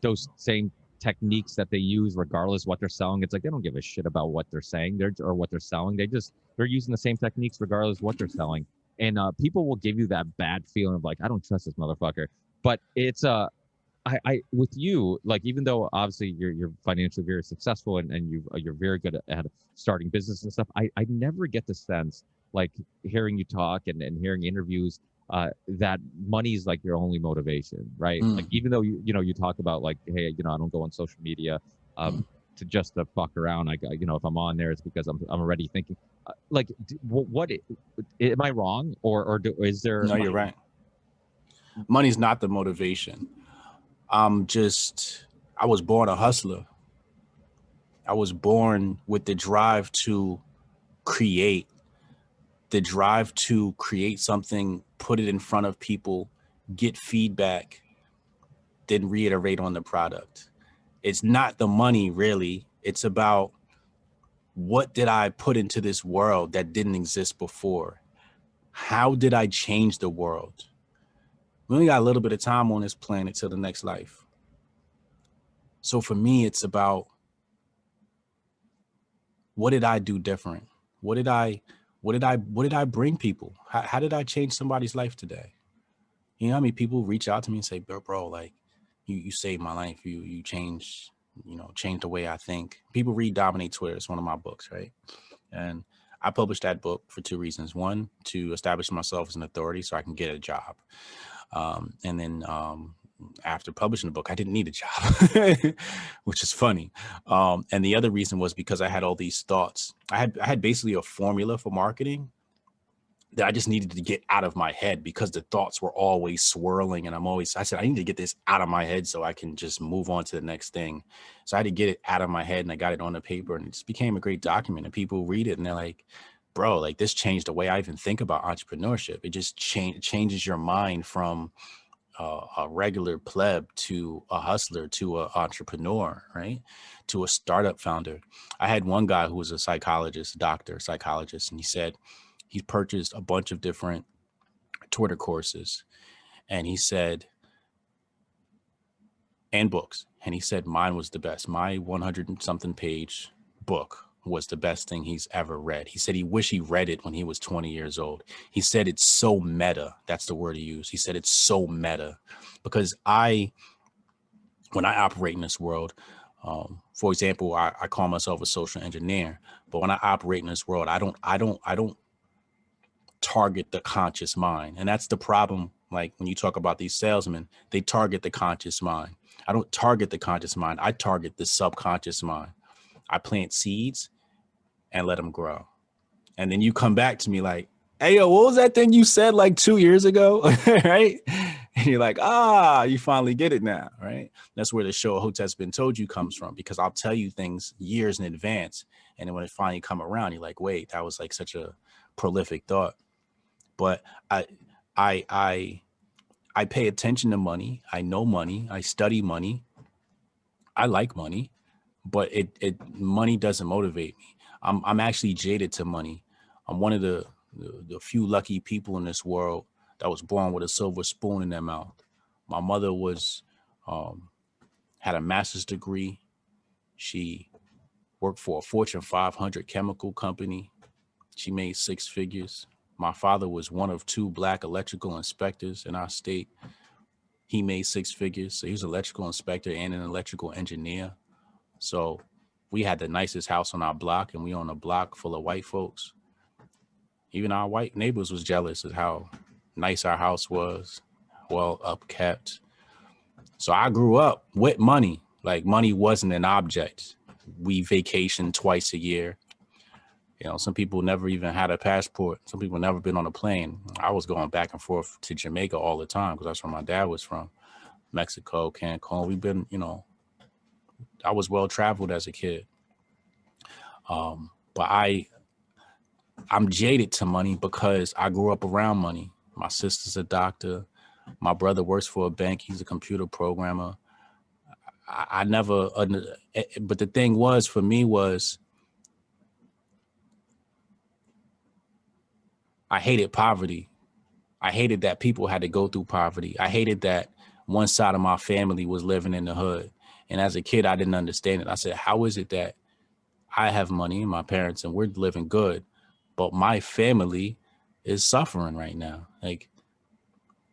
those same techniques that they use regardless what they're selling. It's like they don't give a shit about what they're saying or what they're selling. They're using the same techniques regardless what they're selling. And people will give you that bad feeling of like, I don't trust this motherfucker. But it's I with you, like even though obviously you're financially very successful and you're very good at starting business and stuff, I never get the sense, like hearing you talk and hearing interviews, that money is like your only motivation, right? Like even though you talk about like, hey, I don't go on social media to fuck around. If I'm on there, it's because I'm already thinking. Like, what am I wrong, or is there? No, you're right. Money's not the motivation. I was born a hustler. I was born with the drive to create, something, put it in front of people, get feedback, then reiterate on the product. It's not the money really. It's about what did I put into this world that didn't exist before? How did I change the world? We only got a little bit of time on this planet till the next life. So for me, it's about what did I do different? What did I bring people? How did I change somebody's life today? You know how many people reach out to me and say, bro, like you saved my life. You changed the way I think. People read Dominate Twitter. It's one of my books, right? And I published that book for two reasons. One, to establish myself as an authority so I can get a job. And then after publishing the book, I didn't need a job, which is funny. And the other reason was because I had all these thoughts. I had basically a formula for marketing that I just needed to get out of my head because the thoughts were always swirling. And I said, I need to get this out of my head so I can just move on to the next thing. So I had to get it out of my head, and I got it on the paper, and it just became a great document, and people read it and they're like, bro, like this changed the way I even think about entrepreneurship. It just changes your mind from a regular pleb to a hustler to an entrepreneur, right? To a startup founder. I had one guy who was a psychologist, and he said he purchased a bunch of different Twitter courses, and he said, and books. And he said mine was the best. My 100 and something page book was the best thing he's ever read. He said he wished he read it when he was 20 years old. He said it's so meta. That's the word he used. He said it's so meta because when I operate in this world, for example, I call myself a social engineer, but when I operate in this world, I don't target the conscious mind. And that's the problem. Like when you talk about these salesmen, they target the conscious mind. I don't target the conscious mind. I target the subconscious mind. I plant seeds and let them grow. And then you come back to me like, hey, yo, what was that thing you said like 2 years ago? Right? And you're like, you finally get it now, right? That's where the show Hotep's Been Told You comes from, because I'll tell you things years in advance. And then when it finally come around, you're like, wait, that was like such a prolific thought. But I pay attention to money. I know money. I study money. I like money, but money doesn't motivate me. I'm actually jaded to money. I'm one of the few lucky people in this world that was born with a silver spoon in their mouth. My mother had a master's degree. She worked for a Fortune 500 chemical company. She made 6 figures. My father was one of 2 black electrical inspectors in our state. He made 6 figures. So he was an electrical inspector and an electrical engineer. So we had the nicest house on our block, and we on a block full of white folks. Even our white neighbors was jealous of how nice our house was, well upkept. So I grew up with money. Like, money wasn't an object. We vacationed twice a year. You know, some people never even had a passport. Some people never been on a plane. I was going back and forth to Jamaica all the time because that's where my dad was from. Mexico, Cancun. We've been, you know, I was well traveled as a kid. But I'm jaded to money because I grew up around money. My sister's a doctor. My brother works for a bank. He's a computer programmer. I never, but the thing was, for me was, I hated poverty. I hated that people had to go through poverty. I hated that one side of my family was living in the hood. And as a kid, I didn't understand it. I said, how is it that I have money and my parents and we're living good, but my family is suffering right now? Like,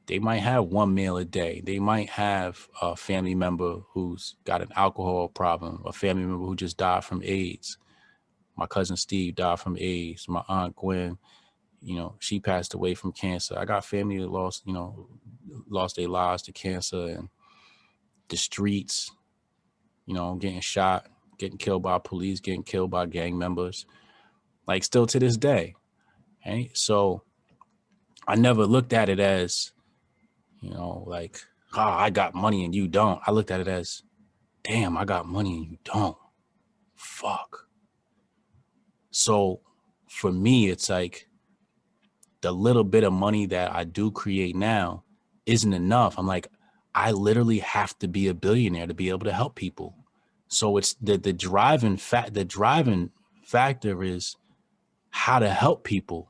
they might have 1 meal a day. They might have a family member who's got an alcohol problem, a family member who just died from AIDS. My cousin Steve died from AIDS. My aunt Gwen, you know, she passed away from cancer. I got family that lost their lives to cancer, and the streets, you know, getting shot, getting killed by police, getting killed by gang members, like, still to this day. Right? So I never looked at it as, you know, like, I got money and you don't. I looked at it as, damn, I got money and you don't. Fuck. So for me, it's like, the little bit of money that I do create now isn't enough. I'm like, I literally have to be a billionaire to be able to help people. So it's the driving factor is how to help people.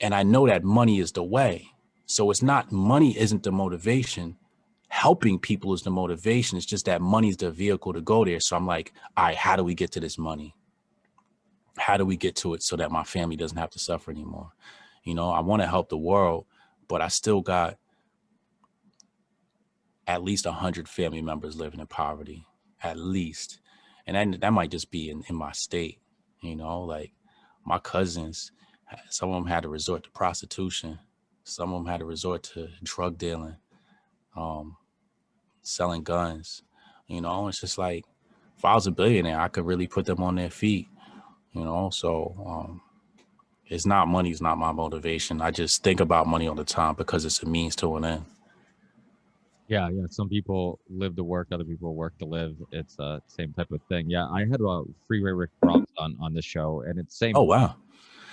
And I know that money is the way. So it's not, money isn't the motivation. Helping people is the motivation. It's just that money's the vehicle to go there. So I'm like, all right, how do we get to this money? How do we get to it so that my family doesn't have to suffer anymore? You know, I want to help the world, but I still got at least 100 family members living in poverty, at least. And that might just be in my state, you know, like, my cousins, some of them had to resort to prostitution. Some of them had to resort to drug dealing, selling guns. You know, it's just like, if I was a billionaire, I could really put them on their feet, you know? So it's not, money's not my motivation. I just think about money all the time because it's a means to an end. Yeah. Some people live to work, other people work to live. It's the same type of thing. Yeah, I had Freeway Rick Ross on this show, and it's same. Oh, wow.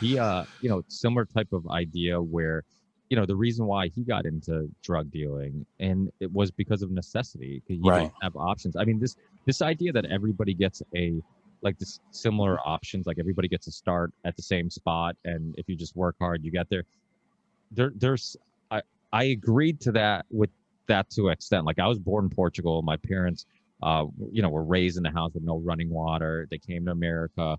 He, you know, similar type of idea where, you know, the reason why he got into drug dealing, and it was because of necessity, because he didn't have options. I mean, this idea that everybody gets this similar options, like everybody gets to start at the same spot, and if you just work hard, you get there. I agreed to that with that to an extent. Like, I was born in Portugal. My parents, you know, were raised in a house with no running water. They came to America.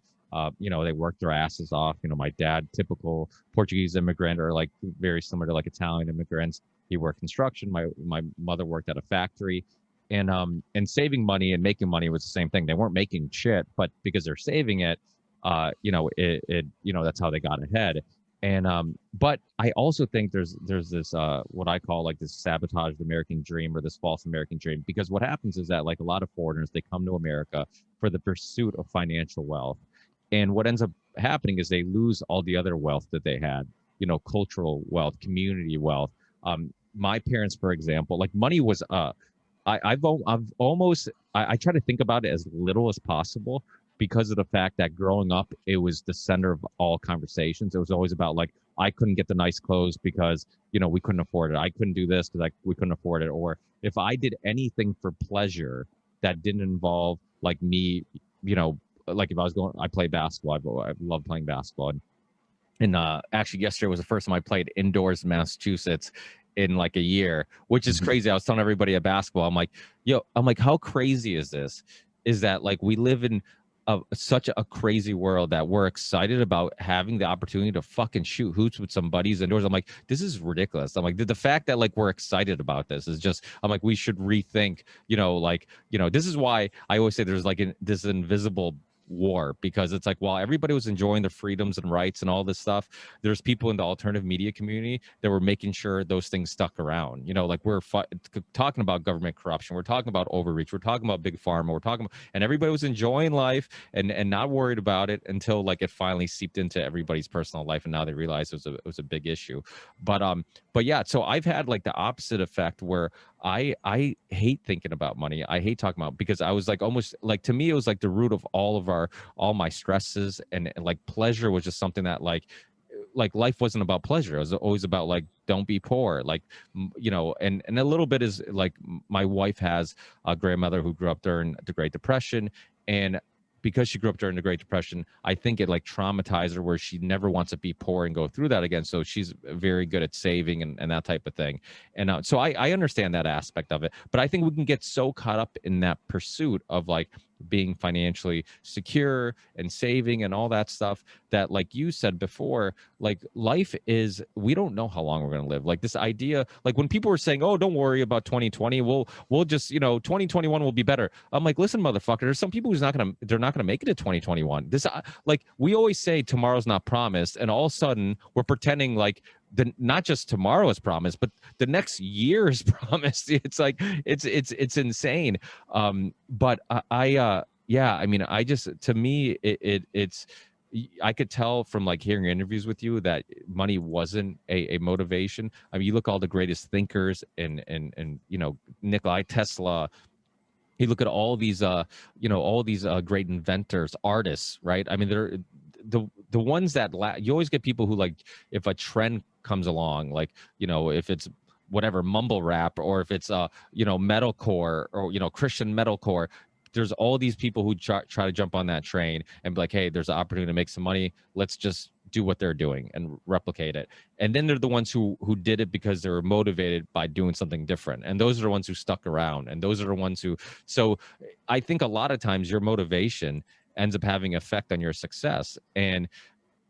You know, they worked their asses off. You know, my dad, typical Portuguese immigrant, or like very similar to like Italian immigrants. He worked construction. My mother worked at a factory, and saving money and making money was the same thing. They weren't making shit, but because they're saving it, you know, you know, that's how they got ahead. And but I also think there's this what I call like this sabotaged American dream, or this false American dream, because what happens is that, like, a lot of foreigners, they come to America for the pursuit of financial wealth. And what ends up happening is they lose all the other wealth that they had, you know, cultural wealth, community wealth. My parents, for example, like, money was, I try to think about it as little as possible, because of the fact that growing up, it was the center of all conversations. It was always about, like, I couldn't get the nice clothes because, you know, we couldn't afford it. I couldn't do this because we couldn't afford it. Or if I did anything for pleasure that didn't involve, like, me, you know, like, if I was I play basketball. I love playing basketball. And And actually, yesterday was the first time I played indoors in Massachusetts in like a year, which is crazy. I was telling everybody at basketball, I'm like, how crazy is this? Is that like we live in such a crazy world that we're excited about having the opportunity to fucking shoot hoops with some buddies indoors. I'm like, this is ridiculous. I'm like, the fact that like we're excited about this is just, I'm like, we should rethink, this is why I always say there's like this invisible war, because it's like while everybody was enjoying the freedoms and rights and all this stuff, there's people in the alternative media community that were making sure those things stuck around. Like we're talking about government corruption, we're talking about overreach, we're talking about big pharma, we're talking about, and everybody was enjoying life and not worried about it until like it finally seeped into everybody's personal life, and now they realize it was a big issue. But yeah, so I've had like the opposite effect where I hate thinking about money. I hate talking about, because I was like, almost like, to me it was like the root of all my stresses, and like pleasure was just something that like life wasn't about pleasure. It was always about like, don't be poor, like, and a little bit is like, my wife has a grandmother who grew up during the Great Depression, and because she grew up during the Great Depression, I think it like traumatized her where she never wants to be poor and go through that again. So she's very good at saving and that type of thing. And so I understand that aspect of it, but I think we can get so caught up in that pursuit of like being financially secure and saving and all that stuff that, like you said before, like life is, we don't know how long we're going to live. Like this idea, like when people were saying, oh, don't worry about 2020, we'll just 2021 will be better. I'm like, listen, motherfucker, there's some people they're not gonna make it to 2021. This like, we always say tomorrow's not promised, and all of a sudden we're pretending like not just tomorrow is promised, but the next year is promised. It's like it's insane. But yeah, I mean, I just, to me, it's, I could tell from like hearing interviews with you that money wasn't a motivation. I mean, you look at all the greatest thinkers and Nikolai Tesla. You look at all these great inventors, artists, right? I mean, they're the ones that you always get people who, like, if a trend comes along, like, if it's whatever mumble rap, or if it's metalcore, or Christian metalcore, there's all these people who try to jump on that train and be like, hey, there's an opportunity to make some money, let's just do what they're doing and replicate it. And then they're the ones who did it because they were motivated by doing something different, and those are the ones who stuck around, and those are the ones who, so I think a lot of times your motivation ends up having effect on your success. And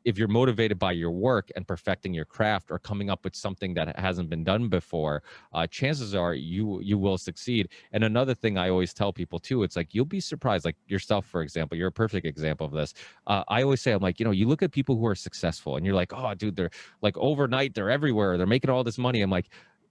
if you're motivated by your work and perfecting your craft, or coming up with something that hasn't been done before, chances are you will succeed. And another thing I always tell people too, it's like, you'll be surprised. Like yourself, for example, you're a perfect example of this. I always say, I'm like, you look at people who are successful, and you're like, oh, dude, they're like overnight, they're everywhere, they're making all this money. I'm like,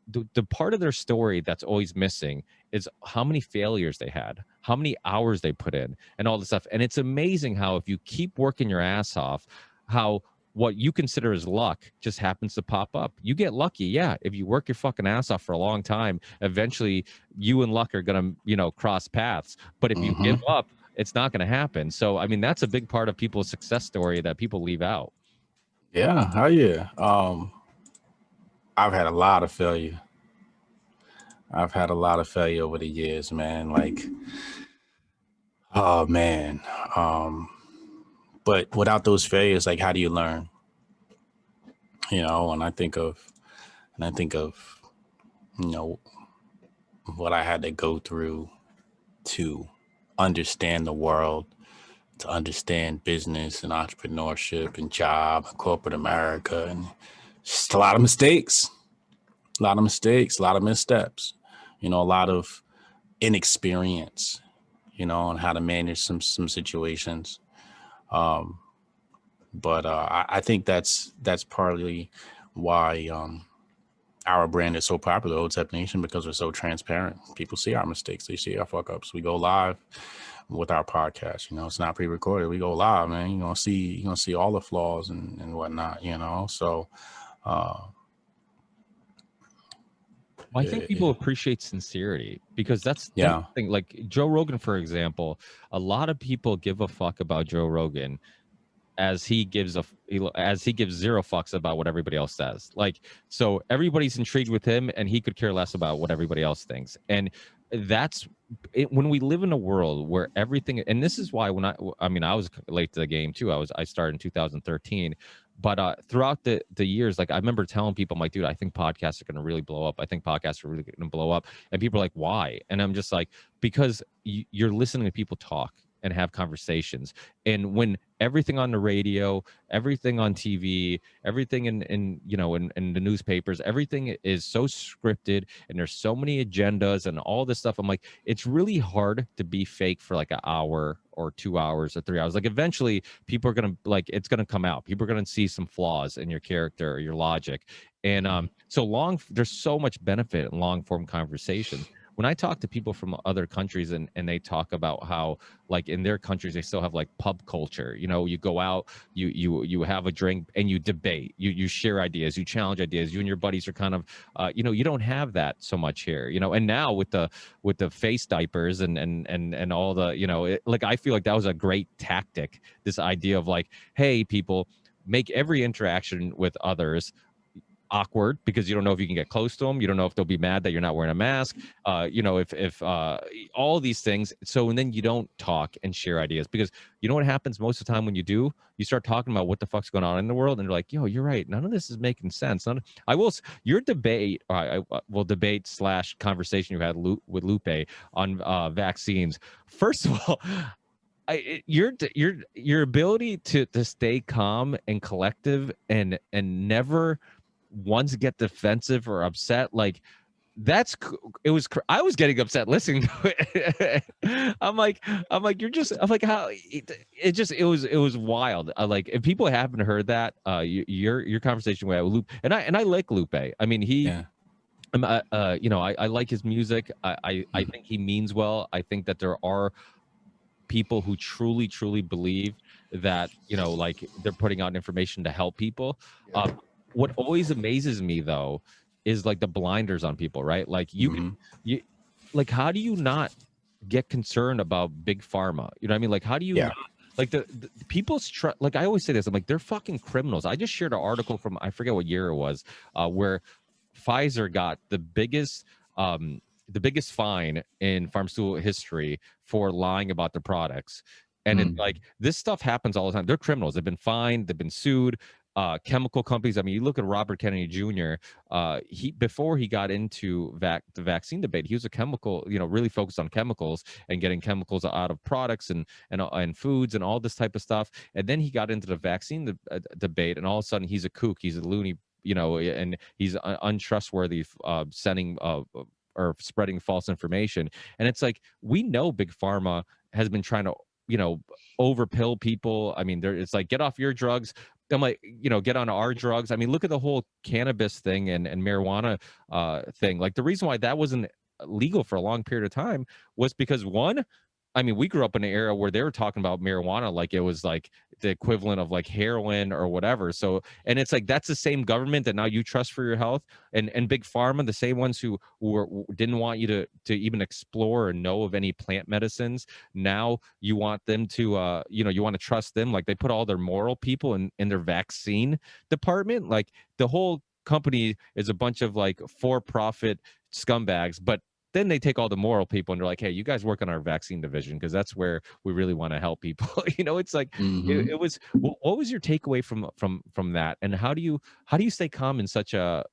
the part of their story that's always missing is how many failures they had, how many hours they put in, and all this stuff. And it's amazing how, if you keep working your ass off, how what you consider as luck just happens to pop up. You get lucky, yeah. If you work your fucking ass off for a long time, eventually you and luck are gonna, cross paths. But if you give up, it's not gonna happen. So I mean, that's a big part of people's success story that people leave out. Yeah, hell yeah. I've had a lot of failure. I've had a lot of failure over the years, man. Like, oh man. But without those failures, like, how do you learn? And I think of, what I had to go through to understand the world, to understand business and entrepreneurship and job and corporate America, and just a lot of mistakes, a lot of missteps, a lot of inexperience, on how to manage some situations. But I think that's partly why our brand is so popular, Hotep Nation, because we're so transparent. People see our mistakes, they see our fuck ups. We go live with our podcast. It's not pre-recorded. We go live, man. You're gonna see all the flaws and whatnot. So. I think people appreciate sincerity, because that's the thing. Like Joe Rogan, for example, a lot of people give a fuck about Joe Rogan as he gives zero fucks about what everybody else says. Like, so everybody's intrigued with him, and he could care less about what everybody else thinks. And that's it, when we live in a world where everything, and this is why when I was late to the game too. I started in 2013, But throughout the years, like I remember telling people, I'm like, dude, I think podcasts are going to really blow up. I think podcasts are really going to blow up. And people are like, why? And I'm just like, because you're listening to people talk and have conversations. And when everything on the radio, everything on TV, everything in the newspapers, everything is so scripted and there's so many agendas and all this stuff. I'm like, it's really hard to be fake for like an hour or 2 hours or 3 hours. Like eventually people are going to like, it's going to come out. People are going to see some flaws in your character or your logic. And there's so much benefit in long form conversations. When I talk to people from other countries and they talk about how like in their countries they still have like pub culture, you go out, you have a drink and you debate, you share ideas, you challenge ideas, you and your buddies are kind of you don't have that so much here, and now with the face diapers and all the like I feel like that was a great tactic, this idea of like, hey people, make every interaction with others awkward because you don't know if you can get close to them, you don't know if they'll be mad that you're not wearing a mask, if all these things. So and then you don't talk and share ideas, because you know what happens most of the time when you do, you start talking about what the fuck's going on in the world and you're like, yo, you're right, none of this is making sense. Your debate, debate slash conversation you had with Lupe on vaccines, first of all, your ability to stay calm and collective and never once get defensive or upset, like I was getting upset listening to it. How it was wild. Like if people haven't heard that, your conversation with Lupe, and I like Lupe. I mean, I like his music. I think he means well. I think that there are people who truly believe that like they're putting out information to help people. What always amazes me though is like the blinders on people, right? Like you like, how do you not get concerned about big pharma? You know what I mean? Like how do you not, like the people's like I always say this, I'm like, they're fucking criminals. I just shared an article from, I forget what year it was, where Pfizer got the biggest fine in pharmaceutical history for lying about the products. And it's like, this stuff happens all the time. They're criminals. They've been fined. They've been sued. Chemical companies. I mean, you look at Robert Kennedy Jr. Before he got into the vaccine debate, he was a chemical, really focused on chemicals and getting chemicals out of products and foods and all this type of stuff. And then he got into the vaccine debate, and all of a sudden he's a kook. He's a loony, and he's untrustworthy, sending or spreading false information. And it's like, we know big pharma has been trying to overpill people. I mean, it's like, get off your drugs. I'm like, get on our drugs. I mean, look at the whole cannabis thing and marijuana thing. Like the reason why that wasn't legal for a long period of time was because, one, I mean, we grew up in an era where they were talking about marijuana like it was like the equivalent of like heroin or whatever. So, and it's like, that's the same government that now you trust for your health, and big pharma, the same ones who didn't want you to even explore or know of any plant medicines. Now you want them to, you want to trust them. Like they put all their moral people in their vaccine department. Like the whole company is a bunch of like for-profit scumbags, but then they take all the moral people and they're like, hey, you guys work on our vaccine division because that's where we really want to help people. It's like, it was, what was your takeaway from that? And how do you stay calm in such a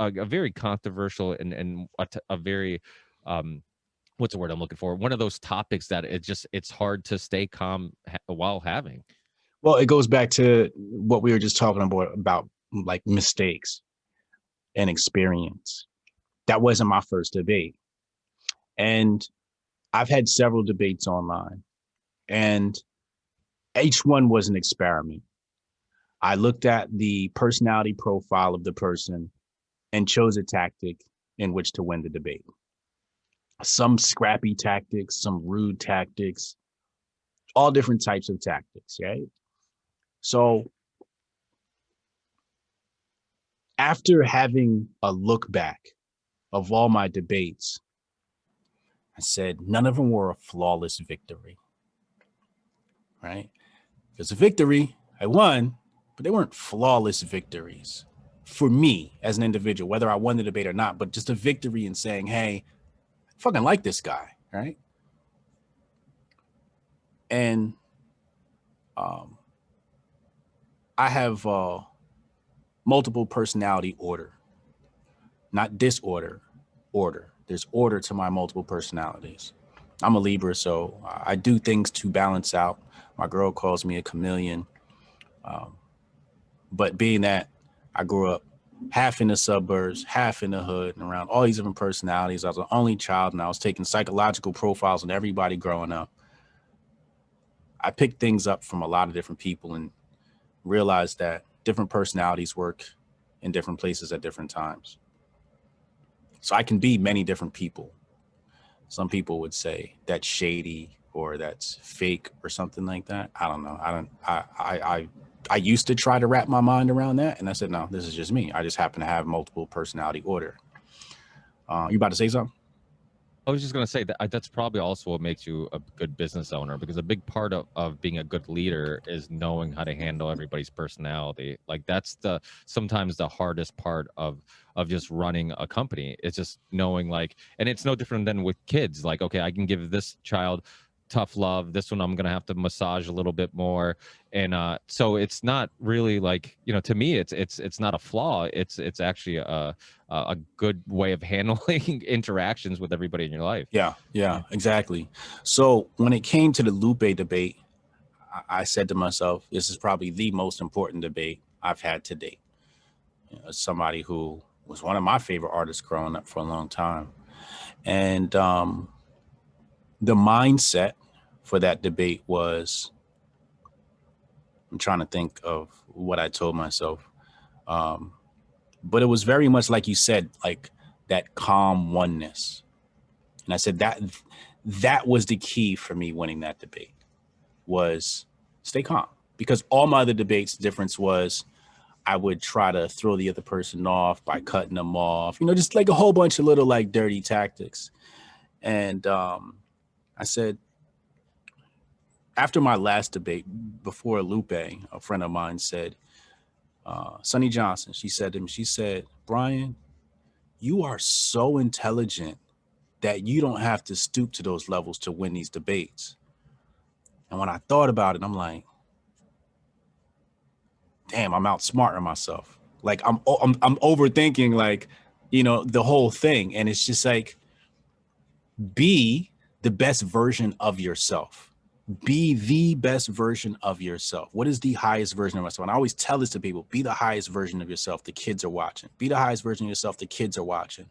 very controversial and a very, what's the word I'm looking for? One of those topics that it's hard to stay calm while having. Well, it goes back to what we were just talking about like mistakes and experience. That wasn't my first debate. And I've had several debates online, and each one was an experiment. I looked at the personality profile of the person and chose a tactic in which to win the debate. Some scrappy tactics, some rude tactics, all different types of tactics, right? So after having a look back of all my debates, I said none of them were a flawless victory, right? There's a victory, I won, but they weren't flawless victories for me as an individual, whether I won the debate or not, but just a victory in saying, hey, I fucking like this guy, right? And I have multiple personality order, not disorder, order. There's order to my multiple personalities. I'm a Libra, so I do things to balance out. My girl calls me a chameleon. But being that I grew up half in the suburbs, half in the hood, and around all these different personalities, I was the only child, and I was taking psychological profiles on everybody growing up. I picked things up from a lot of different people and realized that different personalities work in different places at different times. So I can be many different people. Some people would say that's shady or that's fake or something like that. I don't know. I used to try to wrap my mind around that, and I said, no, this is just me. I just happen to have multiple personality order. You about to say something? I was just going to say that that's probably also what makes you a good business owner, because a big part of being a good leader is knowing how to handle everybody's personality. Like that's sometimes the hardest part of just running a company. It's just knowing, like, and it's no different than with kids. Like, okay, I can give this child tough love. This one I'm going to have to massage a little bit more. And so it's not really like, to me, it's not a flaw. It's actually a good way of handling interactions with everybody in your life. Yeah, exactly. So when it came to the Lupe debate, I said to myself, this is probably the most important debate I've had to date. As somebody who was one of my favorite artists growing up for a long time. And the mindset for that debate was, I'm trying to think of what I told myself. But it was very much like you said, like that calm oneness. And I said that was the key for me winning that debate, was stay calm. Because all my other debates, the difference was I would try to throw the other person off by cutting them off, just like a whole bunch of little like dirty tactics. And I said, after my last debate before Lupe, a friend of mine said, Sonny Johnson, she said to me, she said, Brian, you are so intelligent that you don't have to stoop to those levels to win these debates. And when I thought about it, I'm like, damn, I'm outsmarting myself. Like I'm overthinking, like, the whole thing. And it's just like, be the best version of yourself. Be the best version of yourself. What is the highest version of myself? And I always tell this to people, be the highest version of yourself. The kids are watching. Be the highest version of yourself. The kids are watching.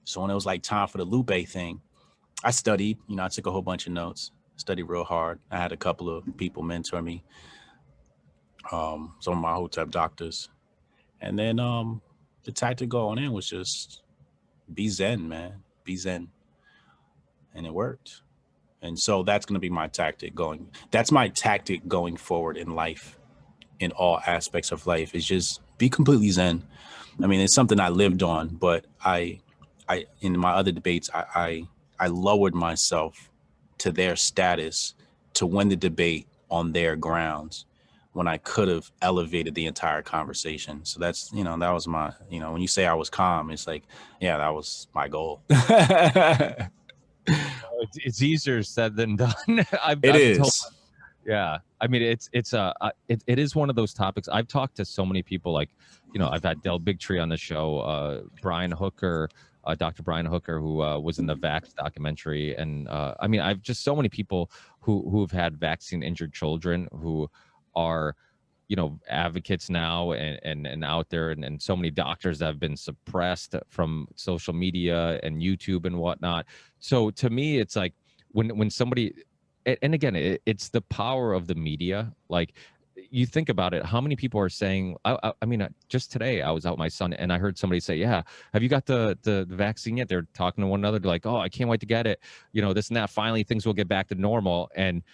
So when it was like time for the Lupe thing, I studied, I took a whole bunch of notes, studied real hard. I had a couple of people mentor me, some of my Hotep doctors. And then the tactic going in was just be zen, man. Be zen. And it worked. And so that's going to be my tactic going. That's my tactic going forward in life, in all aspects of life, is just be completely zen. I mean, it's something I lived on, but I in my other debates, I lowered myself to their status to win the debate on their grounds when I could have elevated the entire conversation. So that's, that was my, when you say I was calm, it's like, yeah, that was my goal. It's easier said than done. It is. Yeah, I mean, it is one of those topics. I've talked to so many people, like, I've had Del Bigtree on the show, Brian Hooker, Dr. Brian Hooker, who was in the Vax documentary, and I mean, I've just so many people who've had vaccine injured children who are, advocates now and out there, and so many doctors that have been suppressed from social media and YouTube and whatnot. So to me, it's like when somebody, and again, it's the power of the media. Like, you think about it, how many people are saying, I mean, just today I was out with my son and I heard somebody say, yeah, have you got the vaccine yet? They're talking to one another. They're like, oh, I can't wait to get it. This and that. Finally, things will get back to normal. And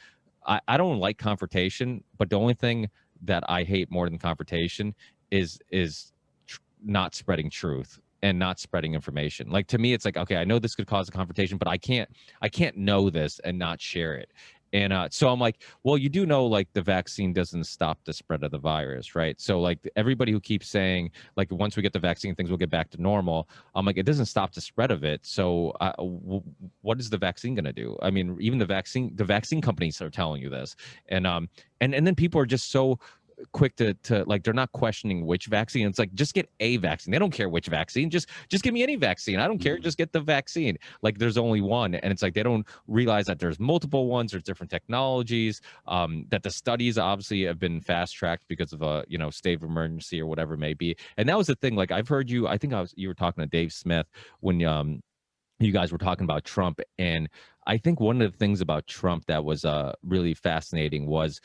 I don't like confrontation, but the only thing that I hate more than confrontation is not spreading truth and not spreading information. Like, to me, it's like, okay, I know this could cause a confrontation, but I can't know this and not share it. And so I'm like, well, you do know, like, the vaccine doesn't stop the spread of the virus, right? So, like, everybody who keeps saying, like, once we get the vaccine, things will get back to normal. I'm like, it doesn't stop the spread of it. So what is the vaccine going to do? I mean, even the vaccine companies are telling you this. And then people are just so quick to like, they're not questioning which vaccine. It's like, just get a vaccine. They don't care which vaccine. Just give me any vaccine. I don't care. Just get the vaccine. Like, there's only one, and it's like they don't realize that there's multiple ones. There's different technologies. That the studies obviously have been fast tracked because of a state of emergency or whatever it may be. And that was the thing. Like, I've heard you. I think you were talking to Dave Smith when you guys were talking about Trump, and I think one of the things about Trump that was really fascinating was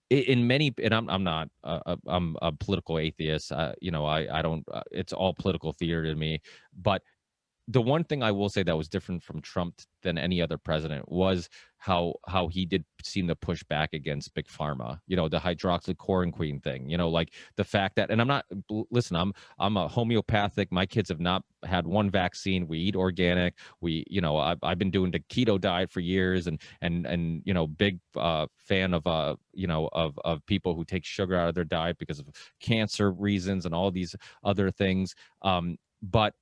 in many, and I'm not I'm a political atheist. I don't. It's all political theater to me. But the one thing I will say that was different from Trump than any other president was how he did seem to push back against big pharma. The hydroxychloroquine thing. Like the fact that, and I'm not, listen, I'm a homeopathic. My kids have not had one vaccine. We eat organic. I've been doing the keto diet for years, and big fan of of people who take sugar out of their diet because of cancer reasons and all these other things. But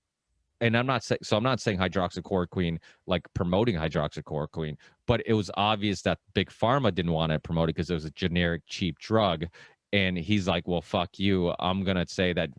and I'm not saying hydroxychloroquine, like promoting hydroxychloroquine, but it was obvious that big pharma didn't want to promote it because it was a generic cheap drug. And he's like, well, fuck you. I'm going to say that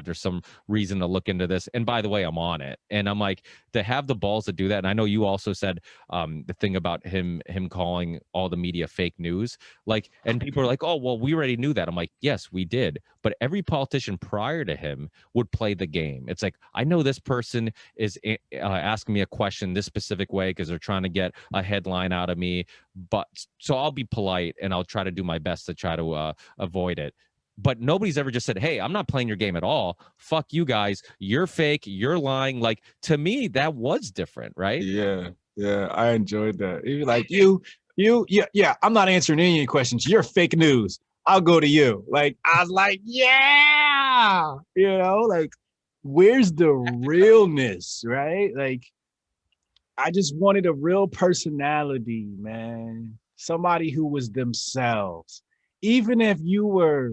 there's some reason to look into this. And by the way, I'm on it. And I'm like, to have the balls to do that. And I know you also said the thing about him calling all the media fake news. Like, and people are like, oh, well, we already knew that. I'm like, yes, we did. But every politician prior to him would play the game. It's like, I know this person is asking me a question this specific way because they're trying to get a headline out of me. But so I'll be polite and I'll try to do my best to try to avoid it. But nobody's ever just said, hey, I'm not playing your game at all. Fuck you guys. You're fake. You're lying. Like, to me, that was different, right? Yeah, I enjoyed that. Even like yeah, I'm not answering any of your questions. You're fake news. I'll go to you. Like, I was like, yeah, like, where's the realness, right? Like, I just wanted a real personality, man. Somebody who was themselves. Even if you were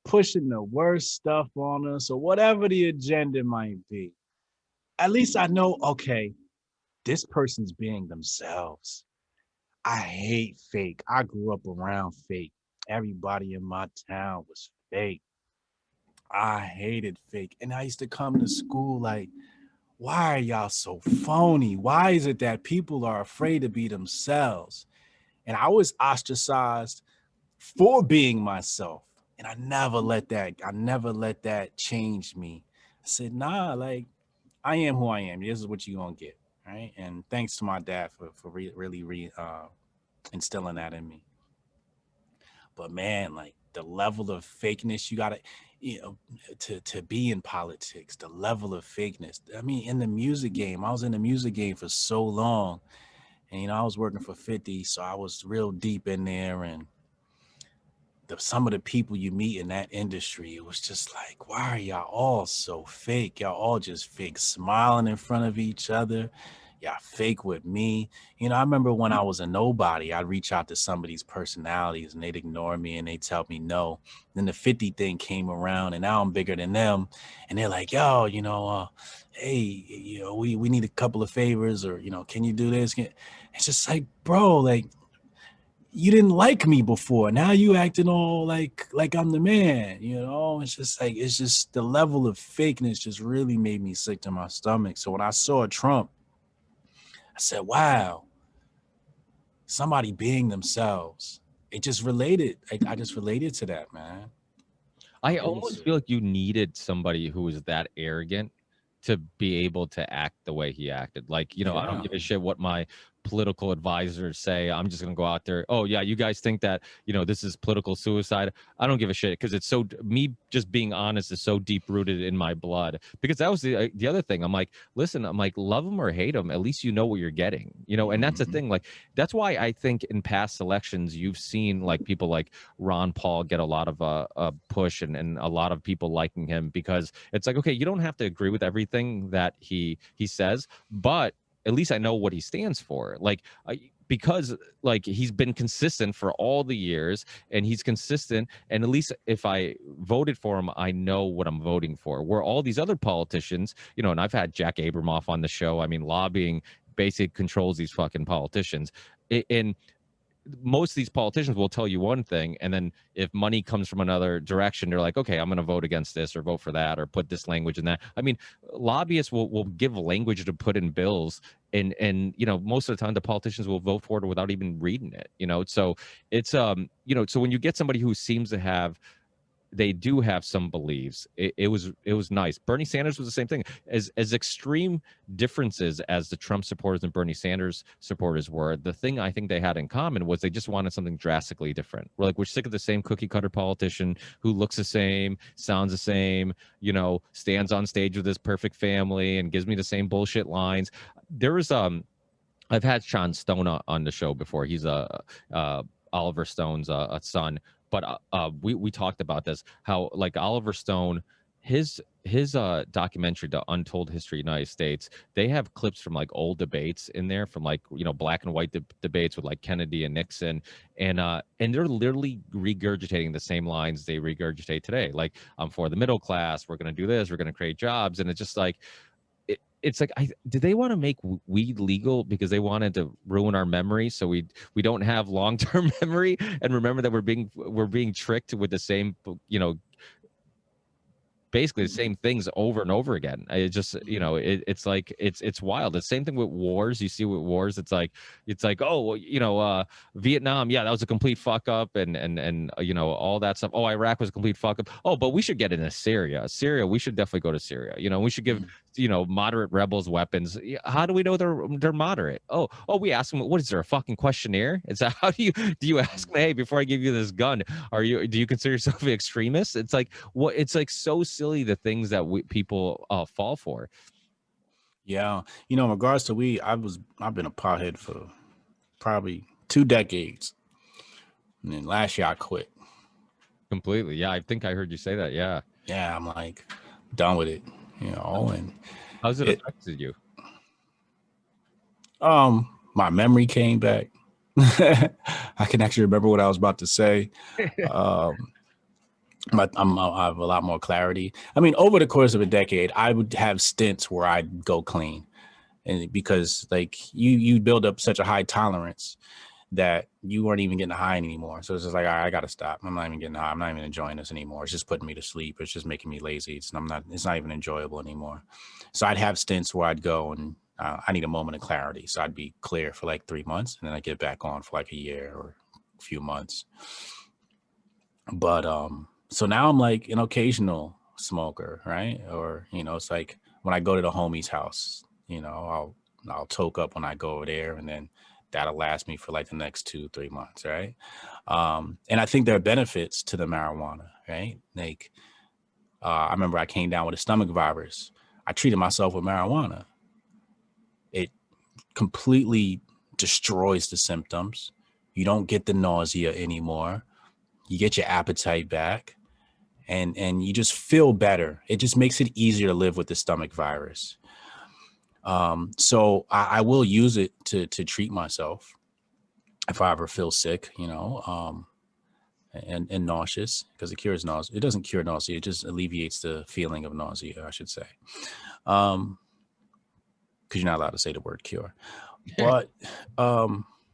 pushing the worst stuff on us or whatever the agenda might be, at least I know, okay, this person's being themselves. I hate fake. I grew up around fake. Everybody in my town was fake. I hated fake. And I used to come to school like, why are y'all so phony? Why is it that people are afraid to be themselves? And I was ostracized for being myself. And I never let that change me. I said, nah, like, I am who I am. This is what you're going to get. Right. And thanks to my dad for really instilling that in me. But man, like, the level of fakeness you got to be in politics, the level of fakeness. I mean, in the music game, I was in the music game for so long. And, I was working for 50, so I was real deep in there. And some of the people you meet in that industry, it was just like, why are y'all all so fake? Y'all all just fake, smiling in front of each other. Y'all fake with me. I remember when I was a nobody, I'd reach out to some of these personalities and they'd ignore me and they'd tell me no. Then the 50 thing came around and now I'm bigger than them. And they're like, yo, hey, we need a couple of favors, or, can you do this? It's just like, bro, like, you didn't like me before. Now you acting all like I'm the man, It's just the level of fakeness just really made me sick to my stomach. So when I saw Trump, I said, wow, somebody being themselves. It just related. I just related to that, man. I almost feel like you needed somebody who was that arrogant to be able to act the way he acted. Like, I don't give a shit what my political advisors say. I'm just gonna go out there. Oh yeah, you guys think that this is political suicide? I don't give a shit, because it's so, me just being honest is so deep rooted in my blood. Because that was the other thing. I'm like, listen, I'm like, love them or hate them, at least you know what you're getting. And that's the thing. Like, that's why I think in past elections you've seen like people like Ron Paul get a lot of a push and a lot of people liking him, because it's like, okay, you don't have to agree with everything that he says, but at least I know what he stands for. Like, because like he's been consistent for all the years, and he's consistent. And at least if I voted for him, I know what I'm voting for. Where all these other politicians, and I've had Jack Abramoff on the show. I mean, lobbying basically controls these fucking politicians. And most of these politicians will tell you one thing, and then if money comes from another direction, they're like, okay, I'm going to vote against this or vote for that or put this language in that. I mean, lobbyists will give language to put in bills, and most of the time the politicians will vote for it without even reading it. So it's so when you get somebody who seems to have, they do have some beliefs. It was nice. Bernie Sanders was the same thing. As extreme differences as the Trump supporters and Bernie Sanders supporters were, the thing I think they had in common was they just wanted something drastically different. We're sick of the same cookie cutter politician who looks the same, sounds the same, stands on stage with his perfect family and gives me the same bullshit lines. There was I've had Sean Stone on the show before. He's Oliver Stone's a son, but we talked about this, how like Oliver Stone, his documentary, The Untold History of the United States, they have clips from like old debates in there, from like black and white debates with like Kennedy and Nixon, and they're literally regurgitating the same lines they regurgitate today, like I'm for the middle class, we're going to do this, we're going to create jobs. And it's just like, it's like, did they want to make weed legal because they wanted to ruin our memory so we don't have long-term memory and remember that we're being tricked with the same basically the same things over and over again? It just it's like it's wild. The same thing with wars. You see with wars, it's like oh well, Vietnam, yeah, that was a complete fuck up, and all that stuff. Oh, Iraq was a complete fuck up. Oh, but we should get into Syria, we should definitely go to Syria. We should give moderate rebels weapons. How do we know they're moderate? Oh, we ask them, what is there, a fucking questionnaire? It's how do you ask them, hey, before I give you this gun, do you consider yourself an extremist? It's like it's like so silly, the things that people fall for. Yeah, in regards to weed, I've been a pothead for probably 2 decades, and then last year I quit completely. Yeah, I think I heard you say that. Yeah, I'm like done with it, and how's it affected you? My memory came back. I can actually remember what I was about to say. But I have a lot more clarity. I mean, over the course of a decade, I would have stints where I'd go clean, and because like you build up such a high tolerance that you weren't even getting high anymore. So it's just like, all right, I got to stop. I'm not even getting high. I'm not even enjoying this anymore. It's just putting me to sleep. It's just making me lazy. It's not even enjoyable anymore. So I'd have stints where I'd go and I need a moment of clarity. So I'd be clear for like 3 months, and then I get back on for like a year or a few months. But so now I'm like an occasional smoker, right? Or it's like when I go to the homie's house, I'll toke up when I go over there, and then that'll last me for like the next 2-3 months, right? And I think there are benefits to the marijuana, right? Like I remember I came down with a stomach virus. I treated myself with marijuana. It completely destroys the symptoms. You don't get the nausea anymore. You get your appetite back, and you just feel better. It just makes it easier to live with the stomach virus. So I will use it to treat myself if I ever feel sick, and nauseous, because it cures nausea. It doesn't cure nausea. It just alleviates the feeling of nausea, I should say. Because you're not allowed to say the word cure. But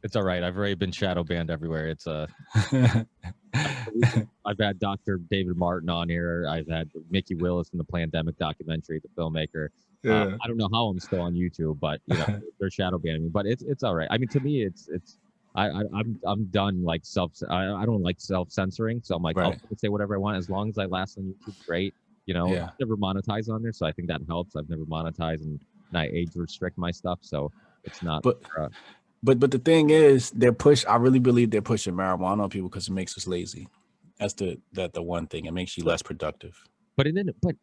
it's all right. I've already been shadow banned everywhere. It's I've had Dr. David Martin on here. I've had Mickey Willis in the Plandemic documentary, the filmmaker. Yeah. I don't know how I'm still on YouTube, but they're shadow banning me. But it's all right. I mean, to me, I'm done like I don't like self-censoring, so I'm like, right. I'll say whatever I want as long as I last on YouTube. Great, Yeah. I've never monetized on there, so I think that helps. I've never monetized and I age restrict my stuff, so it's not. But the thing is, I really believe they're pushing marijuana on people because it makes us lazy. That's the one thing. It makes you less productive. But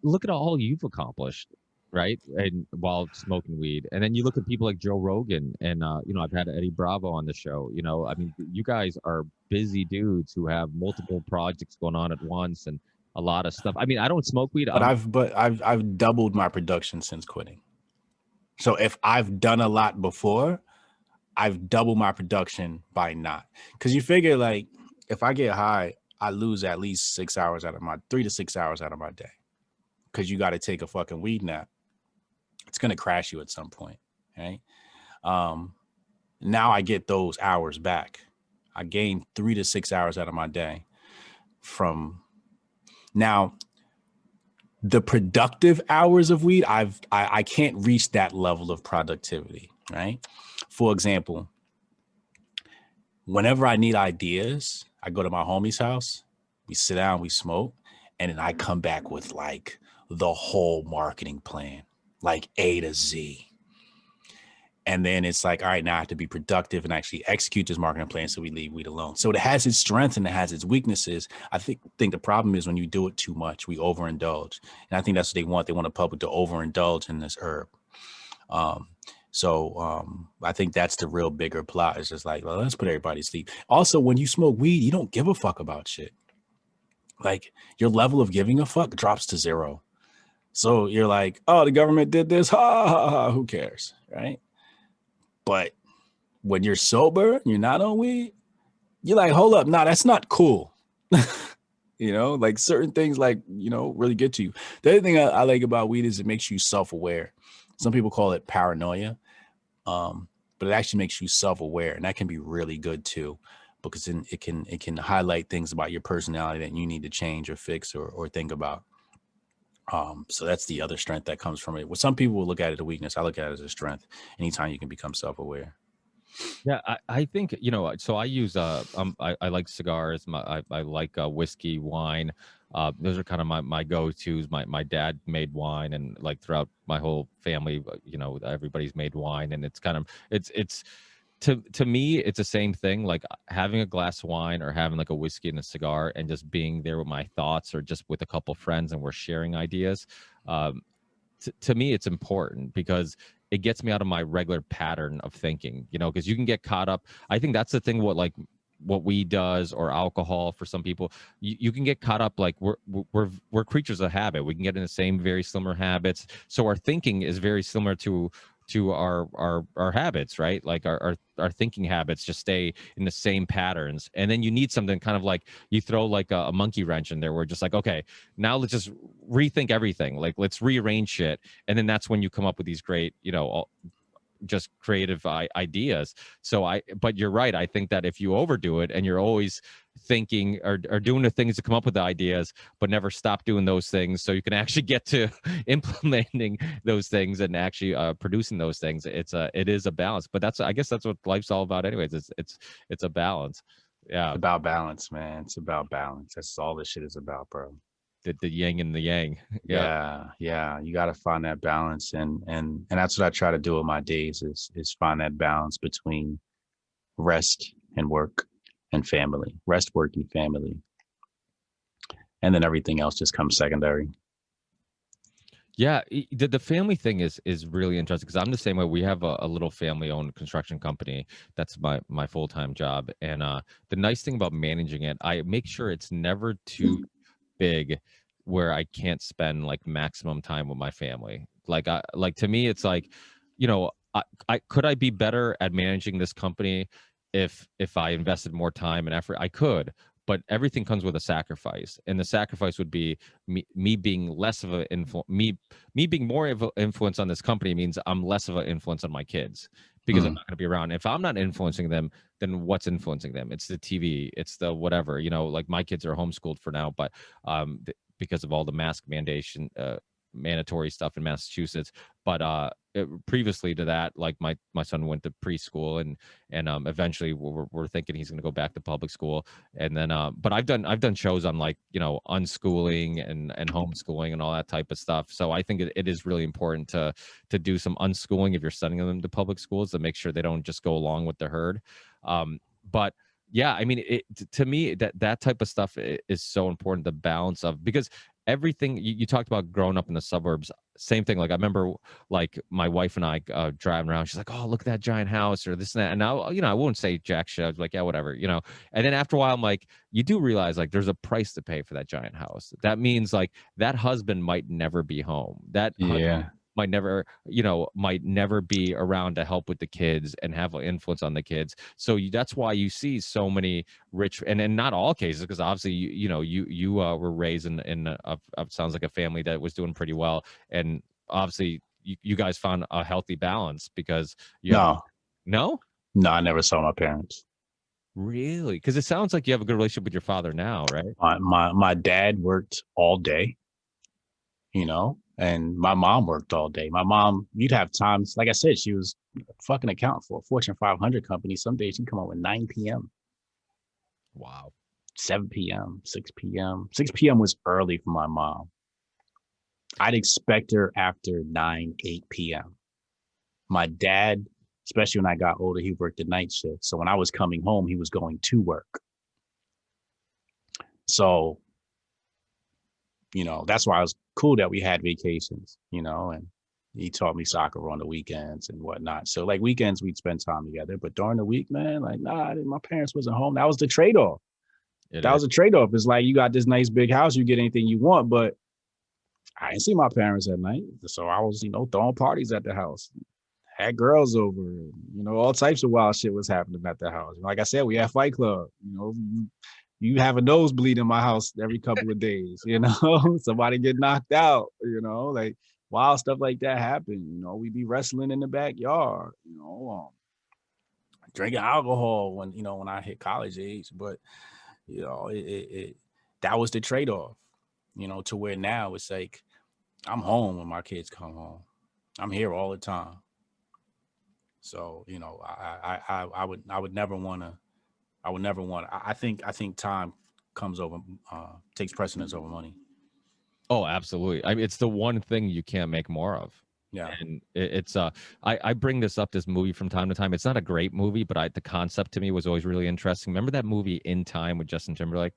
look at all you've accomplished, right? And while smoking weed, and then you look at people like Joe Rogan, and I've had Eddie Bravo on the show. I mean, you guys are busy dudes who have multiple projects going on at once and a lot of stuff. I mean, I don't smoke weed, but I've doubled my production since quitting. So if I've done a lot before, I've doubled my production by not. Because you figure, like, if I get high, I lose at least 3 to 6 hours out of my day. Because you got to take a fucking weed nap. It's going to crash you at some point, right? Now I get those hours back. I gain 3 to 6 hours out of my day from now. The productive hours of weed, I can't reach that level of productivity, right? For example, whenever I need ideas, I go to my homie's house, we sit down, we smoke, and then I come back with like the whole marketing plan, like A to Z. And then it's like, all right, now I have to be productive and actually execute this marketing plan. So we leave weed alone. So it has its strengths and it has its weaknesses. I think the problem is when you do it too much, we overindulge. And I think that's what they want. They want the public to overindulge in this herb. I think that's the real bigger plot. It's just like, well, let's put everybody to sleep. Also, when you smoke weed, you don't give a fuck about shit. Like your level of giving a fuck drops to zero. So you're like, oh, the government did this. Ha ha ha. Who cares? Right. But when you're sober and you're not on weed, you're like, hold up, nah, that's not cool. Like certain things like, really get to you. The other thing I like about weed is it makes you self-aware. Some people call it paranoia, but it actually makes you self-aware, and that can be really good too, because then it can highlight things about your personality that you need to change or fix or think about. So that's the other strength that comes from it. Well, some people will look at it as a weakness. I look at it as a strength. Anytime you can become self-aware. Yeah, I think, so I use I like cigars. I like whiskey, wine. Those are kind of my go-tos. My dad made wine, and like throughout my whole family, everybody's made wine, and it's kind of it's to me, it's the same thing. Like having a glass of wine or having like a whiskey and a cigar, and just being there with my thoughts, or just with a couple friends, and we're sharing ideas. To me, it's important because it gets me out of my regular pattern of thinking, because you can get caught up. I think that's the thing, what weed does, or alcohol for some people, you can get caught up. Like we're creatures of habit. We can get in the same very similar habits. So our thinking is very similar to our habits, right? Like our thinking habits just stay in the same patterns. And then you need something kind of like you throw like a monkey wrench in there, where just like, okay, now let's just rethink everything. Like let's rearrange shit. And then that's when you come up with these great, just creative ideas. But you're right. I think that if you overdo it and you're always thinking or doing the things to come up with the ideas, but never stop doing those things, so you can actually get to implementing those things and actually producing those things, it is a balance. But I guess that's what life's all about anyways. It's a balance. Yeah. It's about balance, man. It's about balance. That's all this shit is about, bro. The yin and the yang. Yeah. You got to find that balance, and that's what I try to do with my days is find that balance between rest and work and family. Rest, work, and family, and then everything else just comes secondary. Yeah, the family thing is really interesting, because I'm the same way. We have a little family-owned construction company. That's my full-time job, and the nice thing about managing it, I make sure it's never too big where I can't spend like maximum time with my family. Like to me, it's like, could I be better at managing this company if I invested more time and effort? I could, but everything comes with a sacrifice, and the sacrifice would be me being less of an influence. Me being more of an influence on this company means I'm less of an influence on my kids, because I'm not going to be around. If I'm not influencing them, then what's influencing them? It's the TV, it's the whatever. Like my kids are homeschooled for now, but because of all the mask mandatory stuff in Massachusetts. But previously to that, like my son went to preschool, and eventually we're thinking he's going to go back to public school. And then but I've done shows on like unschooling and homeschooling and all that type of stuff. So I think it is really important to do some unschooling if you're sending them to public schools, to make sure they don't just go along with the herd. But yeah, I mean, to me, that type of stuff is so important, the balance of, because everything you talked about growing up in the suburbs, same thing. Like I remember like my wife and I driving around, she's like, oh, look at that giant house or this and that. And now, I won't say jack shit. I was like, yeah, whatever, And then after a while, I'm like, you do realize like there's a price to pay for that giant house. That means like that husband might never be home. That husband might never be around to help with the kids and have an influence on the kids. So that's why you see so many rich, and in not all cases, because obviously you were raised in sounds like a family that was doing pretty well, and obviously you guys found a healthy balance because you have No, I never saw my parents. Really? Because it sounds like you have a good relationship with your father now, right? My dad worked all day, you know, and my mom worked all day. My mom, you'd have times, like I said, she was a fucking accountant for a Fortune 500 company. Some days she'd come home at 9 p.m., Wow. 7 p.m., 6 p.m. 6 p.m. was early for my mom. I'd expect her after 9, 8 p.m. My dad, especially when I got older, he worked the night shift. So when I was coming home, he was going to work. So, you know, that's why it was cool that we had vacations, you know, and he taught me soccer on the weekends and whatnot. So like weekends, we'd spend time together, but during the week, man, like, nah, my parents wasn't home. That was the trade-off. It That is. was a trade-off. It's like, you got this nice big house, you get anything you want, but I didn't see my parents at night. So I was, you know, throwing parties at the house, had girls over, you know, all types of wild shit was happening at the house. Like I said, we had Fight Club, you know, you have a nosebleed in my house every couple of days, you know, somebody get knocked out, you know, like wild stuff like that happen. You know, we be wrestling in the backyard, you know, drinking alcohol when, you know, when I hit college age, but you know, that was the trade-off, you know, to where now it's like, I'm home when my kids come home. I'm here all the time. So, you know, I would never want to, I think time comes over, takes precedence over money. Oh, absolutely. I mean, it's the one thing you can't make more of. Yeah. And it's I bring this movie from time to time. It's not a great movie, but the concept to me was always really interesting. Remember that movie In Time with Justin Timberlake?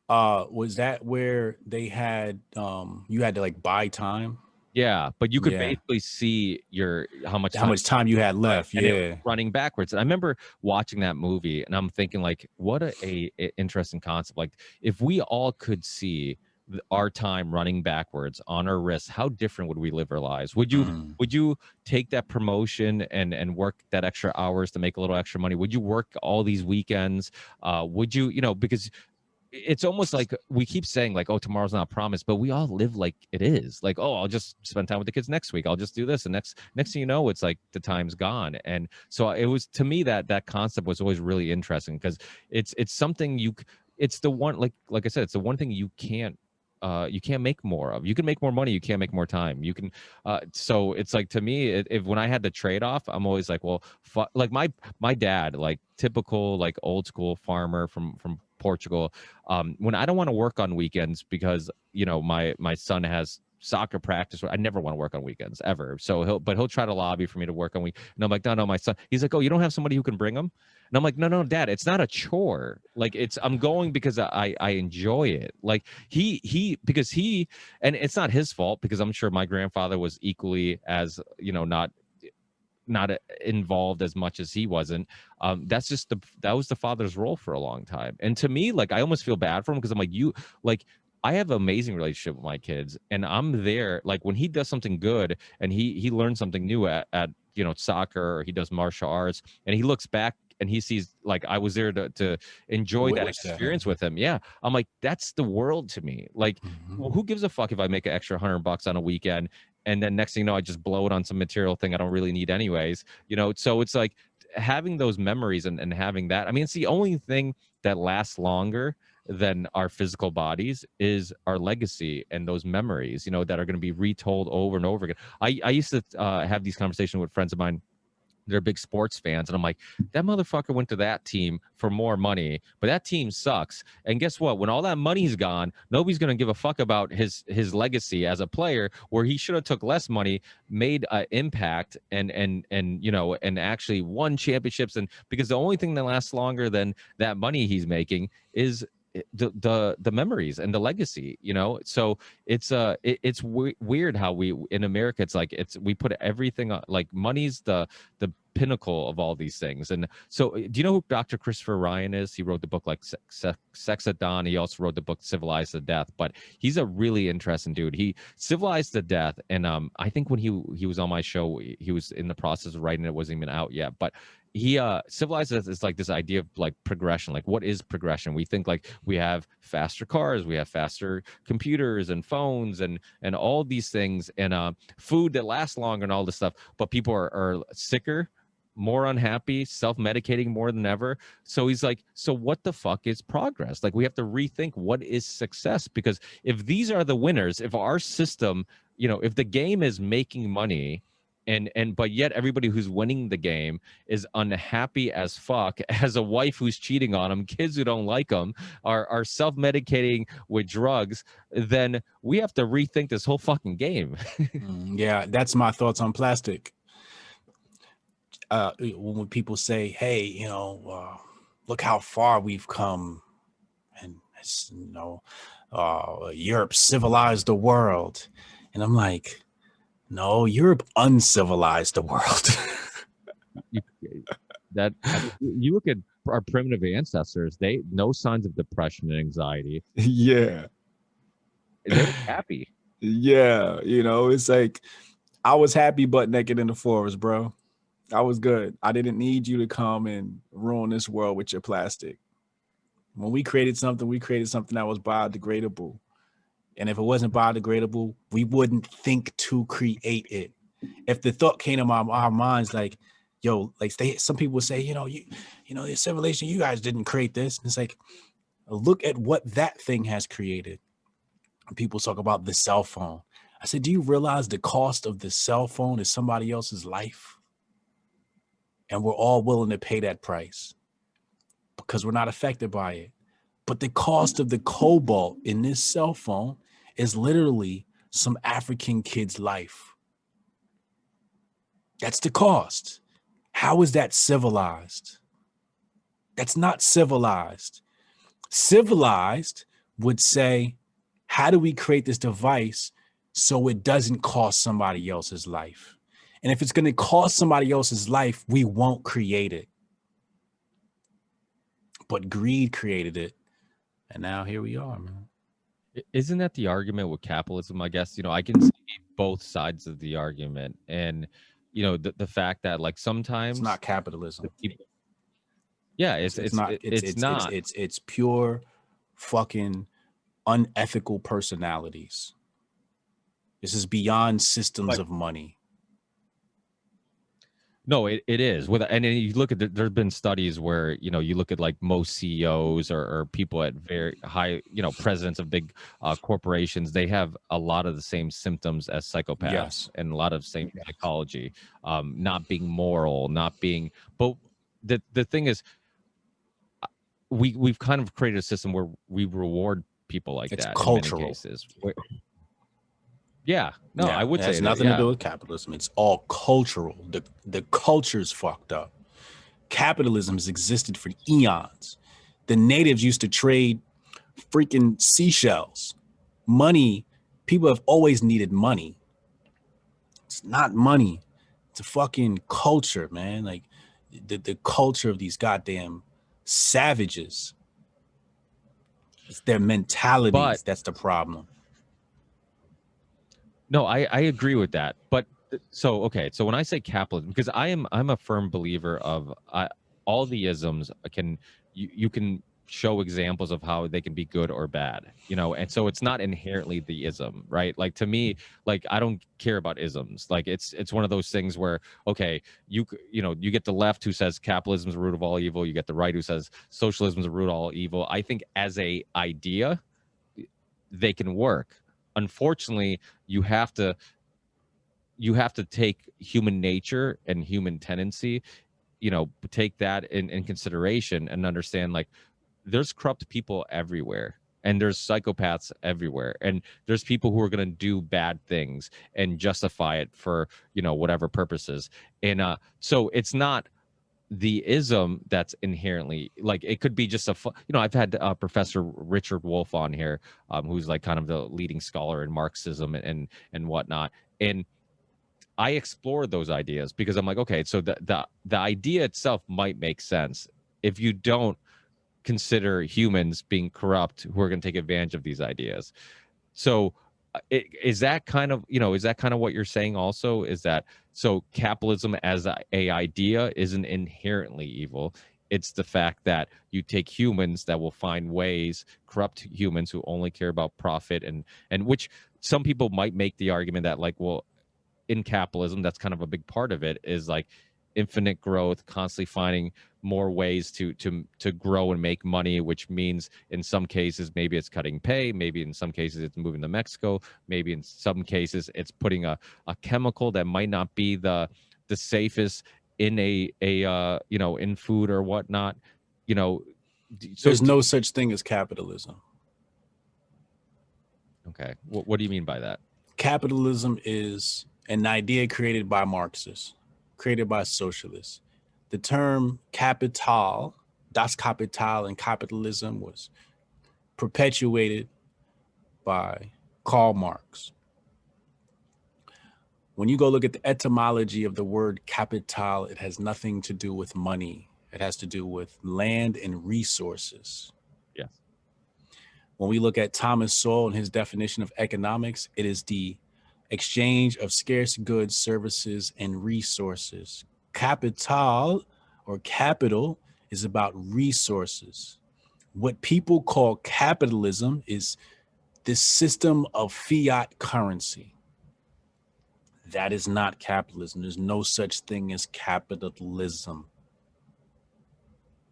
Was that where they had, you had to like buy time? Yeah, but you could Yeah. basically see how much How time, much time you had right? left. And it was Yeah. running backwards. And I remember watching that movie and I'm thinking like, what a interesting concept. Like if we all could see our time running backwards on our wrists, how different would we live our lives? Mm. Would you take that promotion and work that extra hours to make a little extra money? Would you work all these weekends? Would you, you know, because it's almost like we keep saying like, oh, tomorrow's not promised, but we all live like it is. Like, oh, I'll just spend time with the kids next week. I'll just do this, and next thing you know, it's like the time's gone. And so it was, to me, that concept was always really interesting because it's something it's the one, like I said, it's the one thing you can't make more of. You can make more money, you can't make more time. You can so it's like, to me, if when I had the trade-off, I'm always like, well, like my dad, like typical like old school farmer from Portugal. When I don't want to work on weekends because, you know, my son has soccer practice, I never want to work on weekends ever. So he'll try to lobby for me to work on week. And I'm like, no, my son. He's like, oh, you don't have somebody who can bring him? And I'm like, no, Dad, it's not a chore. Like I'm going because I enjoy it. Like because and it's not his fault, because I'm sure my grandfather was equally as, you know, not involved as much as he wasn't. That's just that was the father's role for a long time. And to me, like, I almost feel bad for him because I'm like, like, I have an amazing relationship with my kids, and I'm there. Like when he does something good and he learns something new at you know, soccer, or he does martial arts, and he looks back and he sees like I was there to enjoy that Witness that. experience with him. Yeah, I'm like, that's the world to me. Like, well, who gives a fuck if I make an extra $100 on a weekend, and then next thing you know, I just blow it on some material thing I don't really need anyways, you know? So it's like having those memories and having that. I mean, it's the only thing that lasts longer than our physical bodies is our legacy and those memories, you know, that are going to be retold over and over again. I used to have these conversations with friends of mine. They're big sports fans, and I'm like, that motherfucker went to that team for more money, but that team sucks. And guess what? When all that money's gone, nobody's gonna give a fuck about his legacy as a player, where he should have took less money, made an impact, and you know, and actually won championships. And because the only thing that lasts longer than that money he's making is the memories and the legacy, you know. So it's weird how we in America, it's like we put everything on, like money's the pinnacle of all these things. And so, do you know who Dr. Christopher Ryan is? He wrote the book like Sex at Dawn. He also wrote the book Civilized to Death. But he's a really interesting dude. He civilized to death, and I think when he was on my show, he was in the process of writing it. Wasn't even out yet, but he civilized is like this idea of like progression. Like, what is progression? We think like we have faster cars, we have faster computers and phones and all these things, and food that lasts longer and all this stuff, but people are sicker more unhappy, self-medicating more than ever. So he's like, so what the fuck is progress? Like, we have to rethink what is success, because if these are the winners, if our system, if the game is making money, and but yet everybody who's winning the game is unhappy as fuck, has a wife who's cheating on them, kids who don't like them, are self-medicating with drugs, then we have to rethink this whole fucking game. Yeah, that's my thoughts on plastic. When people say, hey, look how far we've come, and Europe civilized the world, and I'm like, no, Europe uncivilized the world. That you look at our primitive ancestors, they no signs of depression and anxiety. Yeah. They were happy. Yeah, it's like I was happy butt naked in the forest, bro. I was good. I didn't need you to come and ruin this world with your plastic. When we created something that was biodegradable. And if it wasn't biodegradable, we wouldn't think to create it. If the thought came to our minds, like, yo, like some people would say, the civilization, you guys didn't create this. And it's like, look at what that thing has created. People talk about the cell phone. I said, do you realize the cost of the cell phone is somebody else's life? And we're all willing to pay that price because we're not affected by it. But the cost of the cobalt in this cell phone is literally some African kid's life. That's the cost. How is that civilized? That's not civilized. Civilized would say, how do we create this device so it doesn't cost somebody else's life? And if it's going to cost somebody else's life, we won't create it. But greed created it. And now here we are, man. Isn't that the argument with capitalism? I guess, I can see both sides of the argument. And, the fact that, like, sometimes it's not capitalism. It's pure fucking unethical personalities. This is beyond systems of money. No, it is. And then you look at there's been studies where, you look at like most CEOs or people at very high, presidents of big corporations, they have a lot of the same symptoms as psychopaths. Yes. And a lot of same psychology, not being moral, but the thing is, we've kind of created a system where we reward people like it's that cultural. In many cases. Yeah, no, I would say it has nothing to do with capitalism. It's all cultural. The culture's fucked up. Capitalism has existed for eons. The natives used to trade freaking seashells. Money, people have always needed money. It's not money. It's a fucking culture, man. Like the culture of these goddamn savages. It's their mentalities. That's the problem. No, I agree with that. But so when I say capitalism, because I'm a firm believer of all the isms you can show examples of how they can be good or bad, and so it's not inherently the ism, right? Like, to me, like, I don't care about isms. Like, it's one of those things where, okay, you get the left who says capitalism is the root of all evil, you get the right who says socialism is the root of all evil. I think as a idea, they can work. Unfortunately, you have to take human nature and human tendency, take that in consideration and understand, like, there's corrupt people everywhere, and there's psychopaths everywhere, and there's people who are going to do bad things and justify it for, whatever purposes. And so it's not the ism that's inherently, like, it could be just I've had Professor Richard Wolff on here, who's like kind of the leading scholar in Marxism and whatnot, and I explore those ideas because I'm like, okay, so the idea itself might make sense if you don't consider humans being corrupt who are going to take advantage of these ideas. So is that kind of what you're saying also, is that so capitalism as a idea isn't inherently evil? It's the fact that you take humans that will find ways, corrupt humans who only care about profit, and which some people might make the argument that, like, well, in capitalism, that's kind of a big part of it, is like infinite growth, constantly finding more ways to grow and make money, which means in some cases maybe it's cutting pay, maybe in some cases it's moving to Mexico, maybe in some cases it's putting a chemical that might not be the safest in a in food or whatnot. So There's no such thing as capitalism. okay, what do you mean by that? Capitalism is an idea created by Marxists, created by socialists. The term capital, das Kapital, and capitalism was perpetuated by Karl Marx. When you go look at the etymology of the word capital, it has nothing to do with money. It has to do with land and resources. Yes. When we look at Thomas Sowell and his definition of economics, it is the exchange of scarce goods, services, and resources. Capital or capital is about resources. What people call capitalism is this system of fiat currency. That is not capitalism. There's no such thing as capitalism.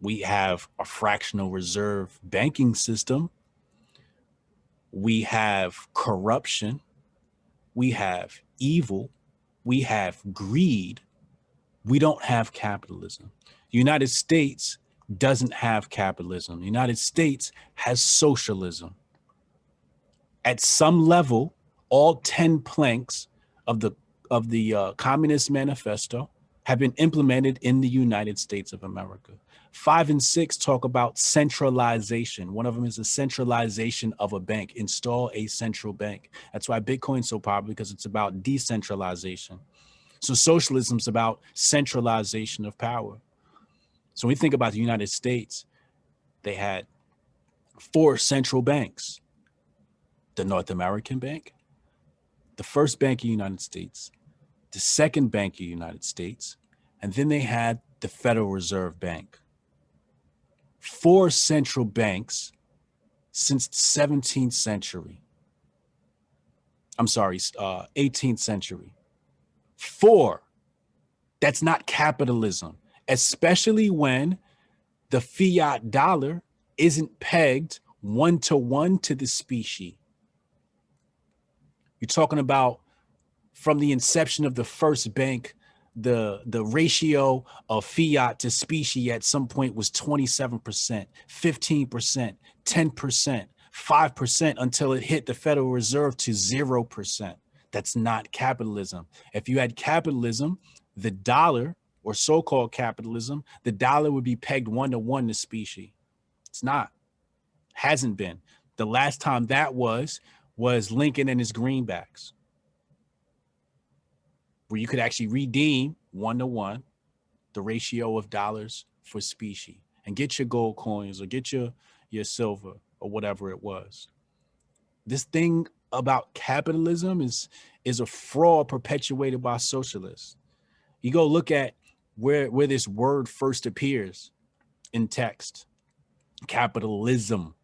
We have a fractional reserve banking system. We have corruption. We have evil. We have greed. We don't have capitalism. The United States doesn't have capitalism. The United States has socialism. At some level, all 10 planks of the Communist Manifesto have been implemented in the United States of America. 5 and 6 talk about centralization. One of them is a centralization of a bank. Install a central bank. That's why Bitcoin's so popular, because it's about decentralization. So socialism is about centralization of power. So when we think about the United States, they had 4 central banks: the North American Bank, the first bank of the United States, the second bank of the United States, and then they had the Federal Reserve Bank. 4 central banks since the 17th century. I'm sorry, 18th century. 4. That's not capitalism, especially when the fiat dollar isn't pegged 1-to-1 to the specie. You're talking about from the inception of the first bank, the ratio of fiat to specie at some point was 27%, 15%, 10%, 5% until it hit the Federal Reserve to 0%. That's not capitalism. If you had capitalism, the dollar, or so-called capitalism, the dollar would be pegged 1-to-1 to specie. It's not. Hasn't been. The last time that was Lincoln and his greenbacks, where you could actually redeem 1-to-1 the ratio of dollars for specie and get your gold coins or get your silver or whatever it was. This thing about capitalism is a fraud perpetuated by socialists. You go look at where this word first appears in text. Capitalism.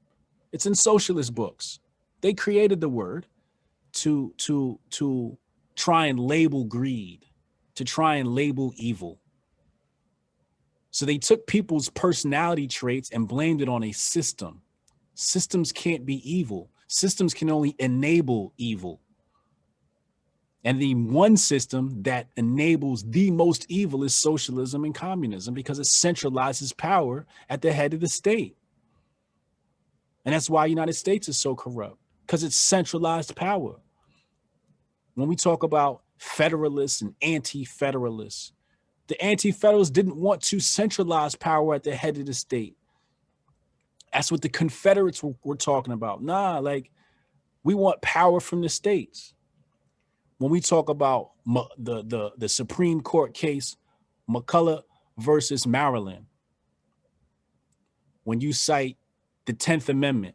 It's in socialist books. They created the word to try and label greed, to try and label evil. So they took people's personality traits and blamed it on a system. Systems can't be evil. Systems can only enable evil. And the one system that enables the most evil is socialism and communism, because it centralizes power at the head of the state. And that's why the United States is so corrupt, because it's centralized power. When we talk about federalists and anti-federalists, the anti-federalists didn't want to centralize power at the head of the state. That's what the Confederates were talking about. Nah, like, we want power from the states. When we talk about the Supreme Court case, McCulloch versus Maryland, when you cite the 10th Amendment,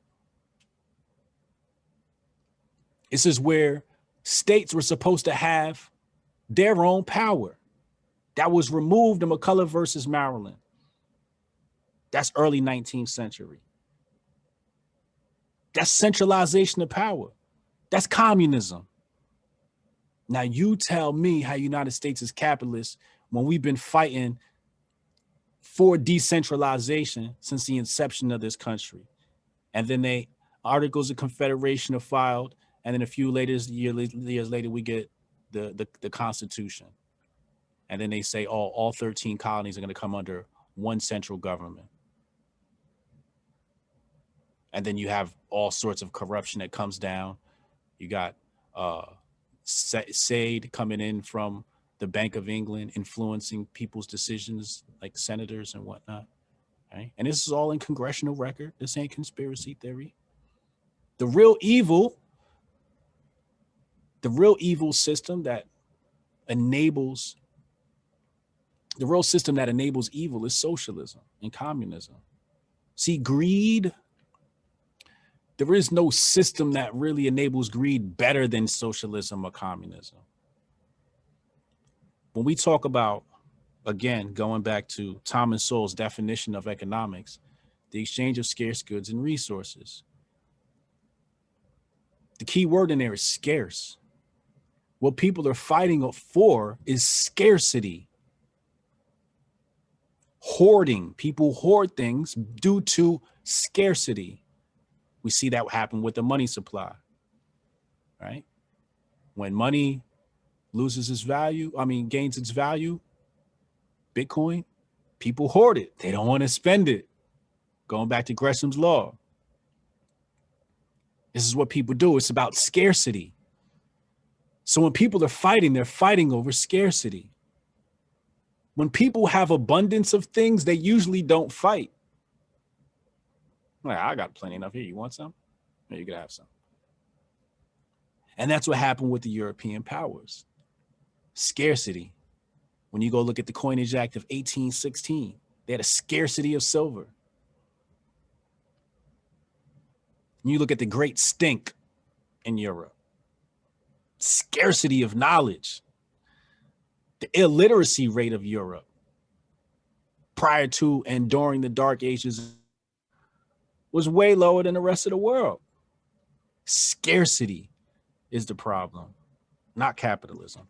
this is where states were supposed to have their own power. That was removed in McCulloch versus Maryland. That's early 19th century. That's centralization of power. That's communism. Now you tell me how United States is capitalist when we've been fighting for decentralization since the inception of this country. And then articles of confederation are filed, and then a few years later we get the Constitution. And then they say all 13 colonies are going to come under one central government. And then you have all sorts of corruption that comes down. You got Said coming in from the Bank of England, influencing people's decisions like senators and whatnot. Right? And this is all in congressional record. This ain't conspiracy theory. The real evil system that enables evil is socialism and communism. See, greed, there is no system that really enables greed better than socialism or communism. When we talk about, again, going back to Thomas Sowell's definition of economics, the exchange of scarce goods and resources. The key word in there is scarce. What people are fighting for is scarcity. Hoarding. People hoard things due to scarcity. We see that happen with the money supply, right? When money gains its value, Bitcoin, people hoard it. They don't want to spend it. Going back to Gresham's law. This is what people do. It's about scarcity. So when people are fighting, they're fighting over scarcity. When people have abundance of things, they usually don't fight. Like, I got plenty enough here. You want some? No, you can have some. And that's what happened with the European powers. Scarcity. When you go look at the Coinage Act of 1816, they had a scarcity of silver. You look at the Great Stink in Europe. Scarcity of knowledge. The illiteracy rate of Europe prior to and during the Dark Ages was way lower than the rest of the world. Scarcity is the problem, not capitalism.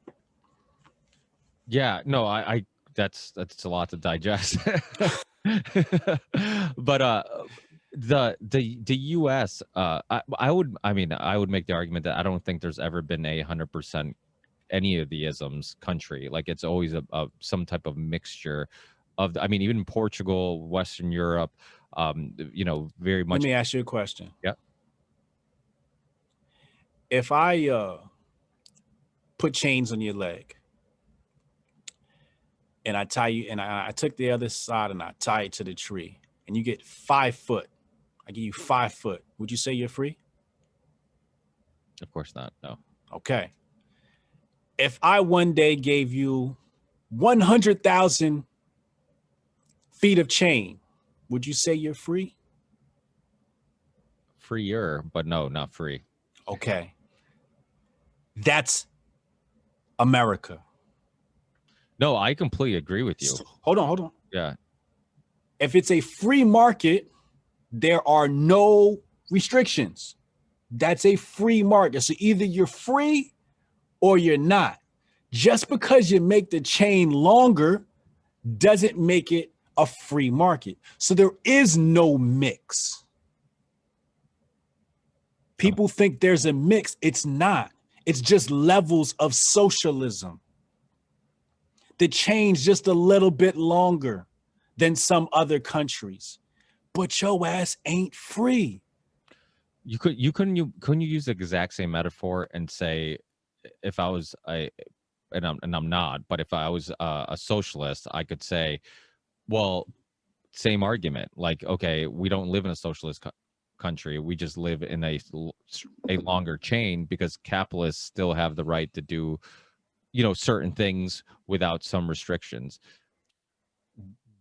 Yeah, no, I that's a lot to digest. But the US, I would make the argument that I don't think there's ever been 100% any of the isms country. Like, it's always a some type of mixture of even Portugal, Western Europe, very much. Let me ask you a question. Yeah. If I put chains on your leg and I tie you, and I took the other side and I tie it to the tree, and you get 5 foot, I give you 5 foot, would you say you're free? Of course not. No. Okay. If I one day gave you 100,000 feet of chain, would you say you're free? Freer, but no, not free. Okay. That's America. No, I completely agree with you. So, hold on. Yeah. If it's a free market, there are no restrictions. That's a free market. So either you're free or you're not. Just because you make the chain longer doesn't make it a free market. So there is no mix. People think there's a mix. It's not. It's just levels of socialism. The chain's just a little bit longer than some other countries. But your ass ain't free. Couldn't you use the exact same metaphor and say, if I was and I'm not, but if I was a socialist, I could say, well, same argument. Like, okay, we don't live in a socialist country. We just live in a longer chain because capitalists still have the right to do, certain things without some restrictions.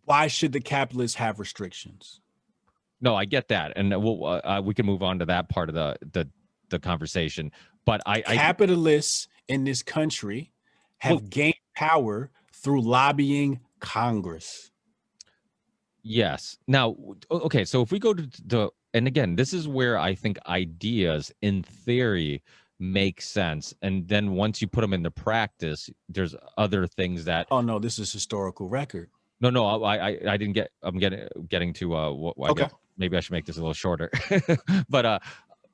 Why should the capitalists have restrictions? No, I get that, and we can move on to that part of the conversation. But capitalists in this country have gained power through lobbying Congress. Yes. Now, okay, so if we go to and again, this is where I think ideas in theory make sense. And then once you put them into practice, there's other things that Oh no, this is historical record. no, I didn't get. I'm getting to what I Okay. guess maybe I should make this a little shorter. But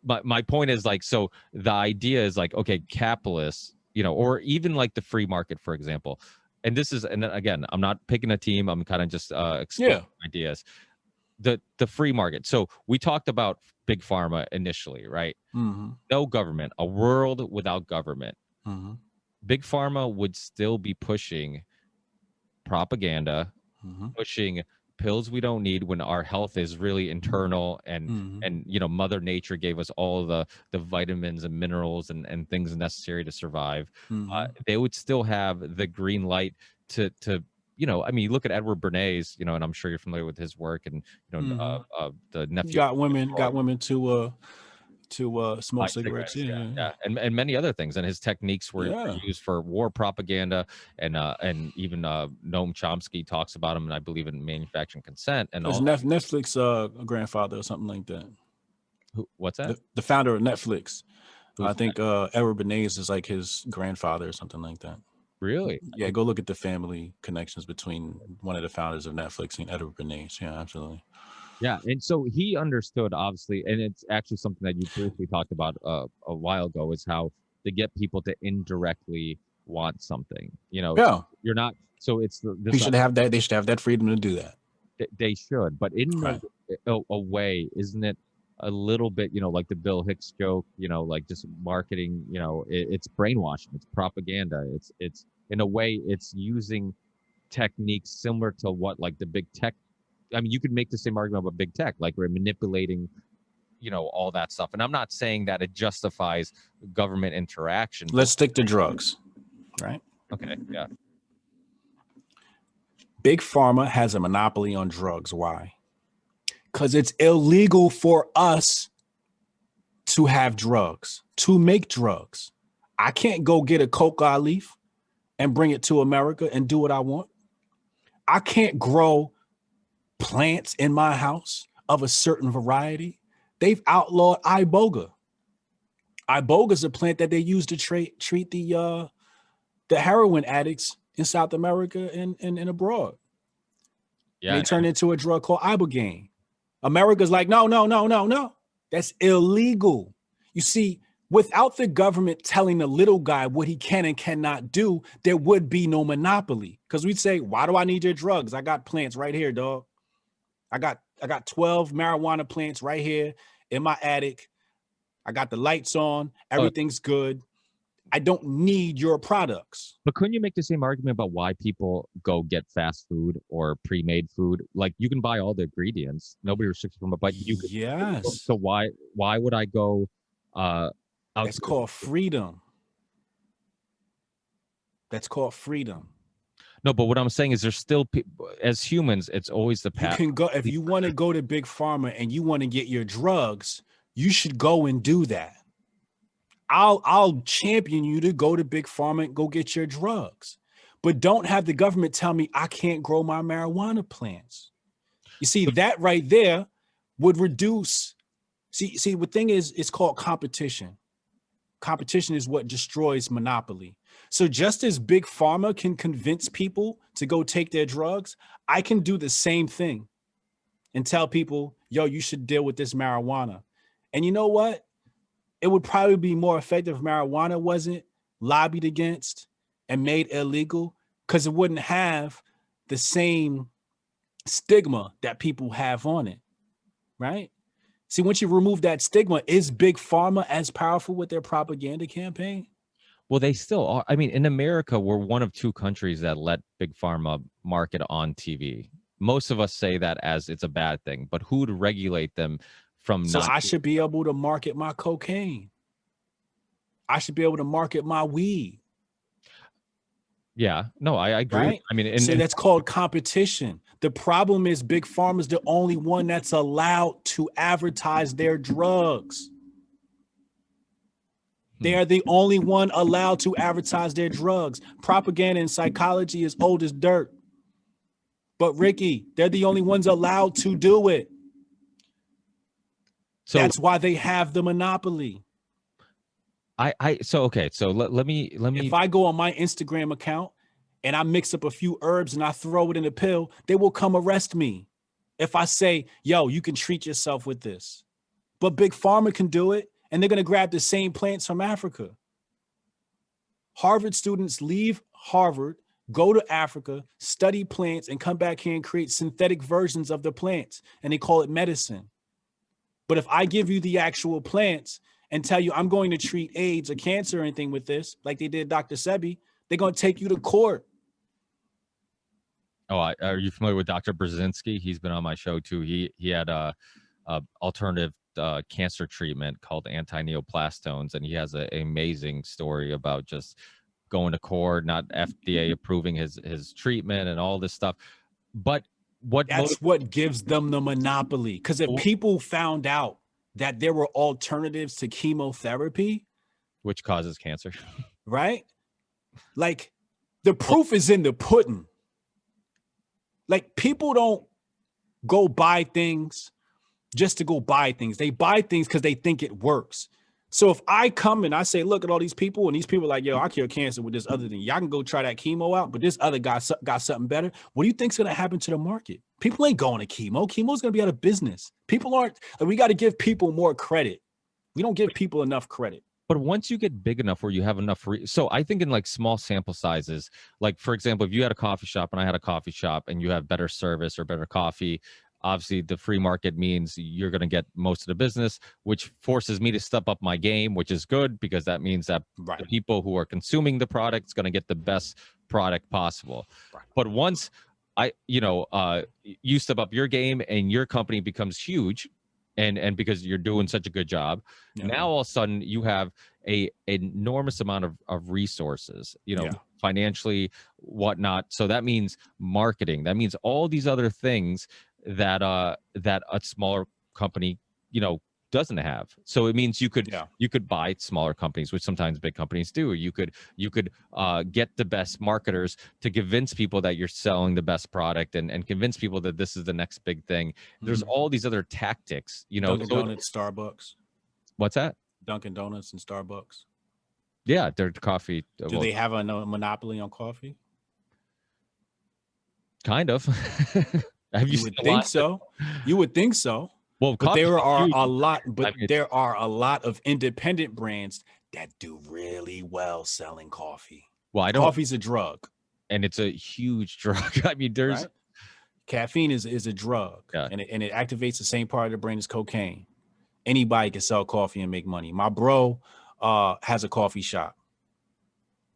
my point is like, so the idea is like, okay, capitalists, or even like the free market, for example. And this is, and again, I'm not picking a team. I'm kind of just exploring ideas. The free market. So we talked about big pharma initially, right? Mm-hmm. No government, a world without government. Mm-hmm. Big pharma would still be pushing propaganda, Mm-hmm. pushing pills we don't need when our health is really internal, and Mm-hmm. Mother Nature gave us all the vitamins and minerals and things necessary to survive. Mm-hmm. They would still have the green light to I mean, look at Edward Bernays, and I'm sure you're familiar with his work, and the nephew got women to smoke buy cigarettes. yeah, and many other things. And his techniques were Yeah. used for war propaganda, and even Noam Chomsky talks about him, and I believe in manufacturing consent and There's all. Netflix grandfather or something like that. What's that? The founder of Netflix. Who's I think Edward Bernays is like his grandfather or something like that. Really? Yeah, go look at the family connections between one of the founders of Netflix and Edward Bernays. Yeah, absolutely. Yeah, and so he understood, obviously, and it's actually something that you briefly talked about a while ago, is how to get people to indirectly want something. Yeah. You're not. So it's He should have that. They should have that freedom to do that. They should, but in Right. a way, isn't it a little bit, like the Bill Hicks joke, like just marketing, it's brainwashing, it's propaganda, it's in a way, it's using techniques similar to what like the big tech. I mean, you could make the same argument about big tech, like we're manipulating, all that stuff. And I'm not saying that it justifies government interaction. Let's stick to drugs, right? Okay, yeah. Big Pharma has a monopoly on drugs. Why? Because it's illegal for us to have drugs, to make drugs. I can't go get a coca leaf and bring it to America and do what I want. I can't grow plants in my house of a certain variety. They've outlawed iboga. Iboga is a plant that they use to treat the heroin addicts in South America and abroad. Yeah, and they turn into a drug called ibogaine. America's like, no. That's illegal. You see, without the government telling the little guy what he can and cannot do, there would be no monopoly. Because we'd say, why do I need your drugs? I got plants right here, dog. I got 12 marijuana plants right here in my attic. I got the lights on. Everything's good. I don't need your products. But couldn't you make the same argument about why people go get fast food or pre-made food? Like you can buy all the ingredients. Nobody restricts from it, but you could. Yes. So why would I go That's called freedom. That's called freedom. No, but what I'm saying is there's still as humans, it's always the path. You can go if you want to go to Big Pharma and you want to get your drugs, you should go and do that. I'll champion you to go to Big Pharma and go get your drugs. But don't have the government tell me I can't grow my marijuana plants. You see, that right there would reduce. See, the thing is, it's called competition. Competition is what destroys monopoly. So just as Big Pharma can convince people to go take their drugs, I can do the same thing and tell people, yo, you should deal with this marijuana. And you know what? It would probably be more effective if marijuana wasn't lobbied against and made illegal, because it wouldn't have the same stigma that people have on it, right? See, once you remove that stigma, is Big Pharma as powerful with their propaganda campaign? Well, they still are. I mean, in America, we're one of two countries that let Big Pharma market on TV. Most of us say that as it's a bad thing, but who would regulate them from So not? I should be able to market my cocaine. I should be able to market my weed. Yeah, no, I agree. Right? I mean, So that's called competition. The problem is Big Pharma is the only one that's allowed to advertise their drugs. They are the only one allowed to advertise their drugs. Propaganda and psychology is old as dirt. But Ricky, they're the only ones allowed to do it. So that's why they have the monopoly. So let me If I go on my Instagram account and I mix up a few herbs and I throw it in a pill, they will come arrest me. If I say, yo, you can treat yourself with this. But Big Pharma can do it, and they're going to grab the same plants from Africa. Harvard students leave Harvard, go to Africa, study plants, and come back here and create synthetic versions of the plants, and they call it medicine. But if I give you the actual plants and tell you I'm going to treat AIDS or cancer or anything with this, like they did Dr. Sebi, they're going to take you to court. Oh, are you familiar with Dr. Brzezinski? He's been on my show too. He had a alternative cancer treatment called anti-neoplastones, and he has an amazing story about just going to court, not FDA approving his treatment and all this stuff. But that's what gives them the monopoly. Because if people found out that there were alternatives to chemotherapy, which causes cancer, right? Like the proof is in the pudding. Like people don't go buy things just to go buy things. They buy things because they think it works. So if I come and I say, look at all these people, and these people are like, yo, I cure cancer with this other thing. Y'all can go try that chemo out, but this other guy got something better. What do you think's going to happen to the market? People ain't going to chemo. Chemo's going to be out of business. People aren't. We got to give people more credit. We don't give people enough credit. But once you get big enough where you have enough, so I think in like small sample sizes, like for example, if you had a coffee shop and I had a coffee shop and you have better service or better coffee, obviously the free market means you're going to get most of the business, which forces me to step up my game, which is good because that means that the people who are consuming the product is going to get the best product possible. Right. But once you step up your game and your company becomes huge, and because you're doing such a good job, now all of a sudden you have an enormous amount of resources, financially, whatnot. So that means marketing. That means all these other things that a smaller company, doesn't have. So it means you could buy smaller companies, which sometimes big companies do. You could get the best marketers to convince people that you're selling the best product and convince people that this is the next big thing. Mm-hmm. There's all these other tactics, Dunkin' Donuts, Starbucks. What's that? Dunkin' Donuts and Starbucks. Yeah, they're coffee. Do they have a monopoly on coffee? Kind of. You would think so. You would think so. Well, but there are a lot. But there are a lot of independent brands that do really well selling coffee. Well, coffee's a drug, and it's a huge drug. I mean, there's caffeine is a drug, and it activates the same part of the brain as cocaine. Anybody can sell coffee and make money. My bro has a coffee shop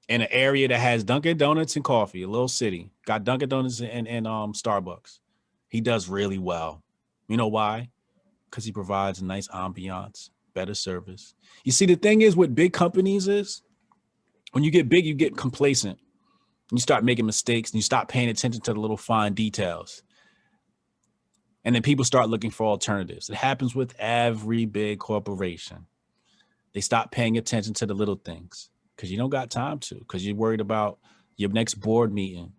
in an area that has Dunkin' Donuts and coffee. A little city got Dunkin' Donuts and Starbucks. He does really well. You know why? Because he provides a nice ambiance, better service. You see, the thing is with big companies is when you get big, you get complacent. You start making mistakes and you stop paying attention to the little fine details. And then people start looking for alternatives. It happens with every big corporation. They stop paying attention to the little things because you don't got time to, because you're worried about your next board meeting,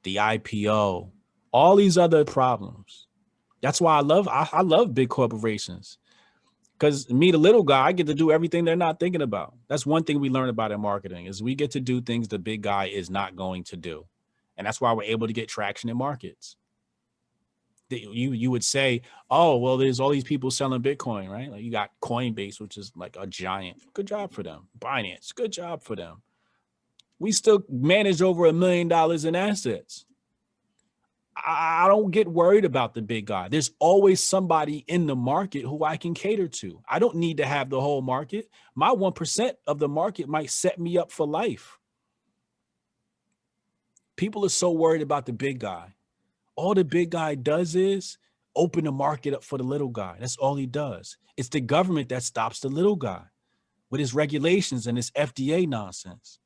the IPO, all these other problems. That's why I love big corporations, because me, the little guy, I get to do everything they're not thinking about. That's one thing we learn about in marketing is we get to do things the big guy is not going to do. And that's why we're able to get traction in markets. You would say, oh, well, there's all these people selling Bitcoin, right? Like you got Coinbase, which is like a giant. Good job for them. Binance, good job for them. We still manage over $1 million in assets. I don't get worried about the big guy. There's always somebody in the market who I can cater to. I don't need to have the whole market. My 1% of the market might set me up for life. People are so worried about the big guy. All the big guy does is open the market up for the little guy. That's all he does. It's the government that stops the little guy with his regulations and his FDA nonsense.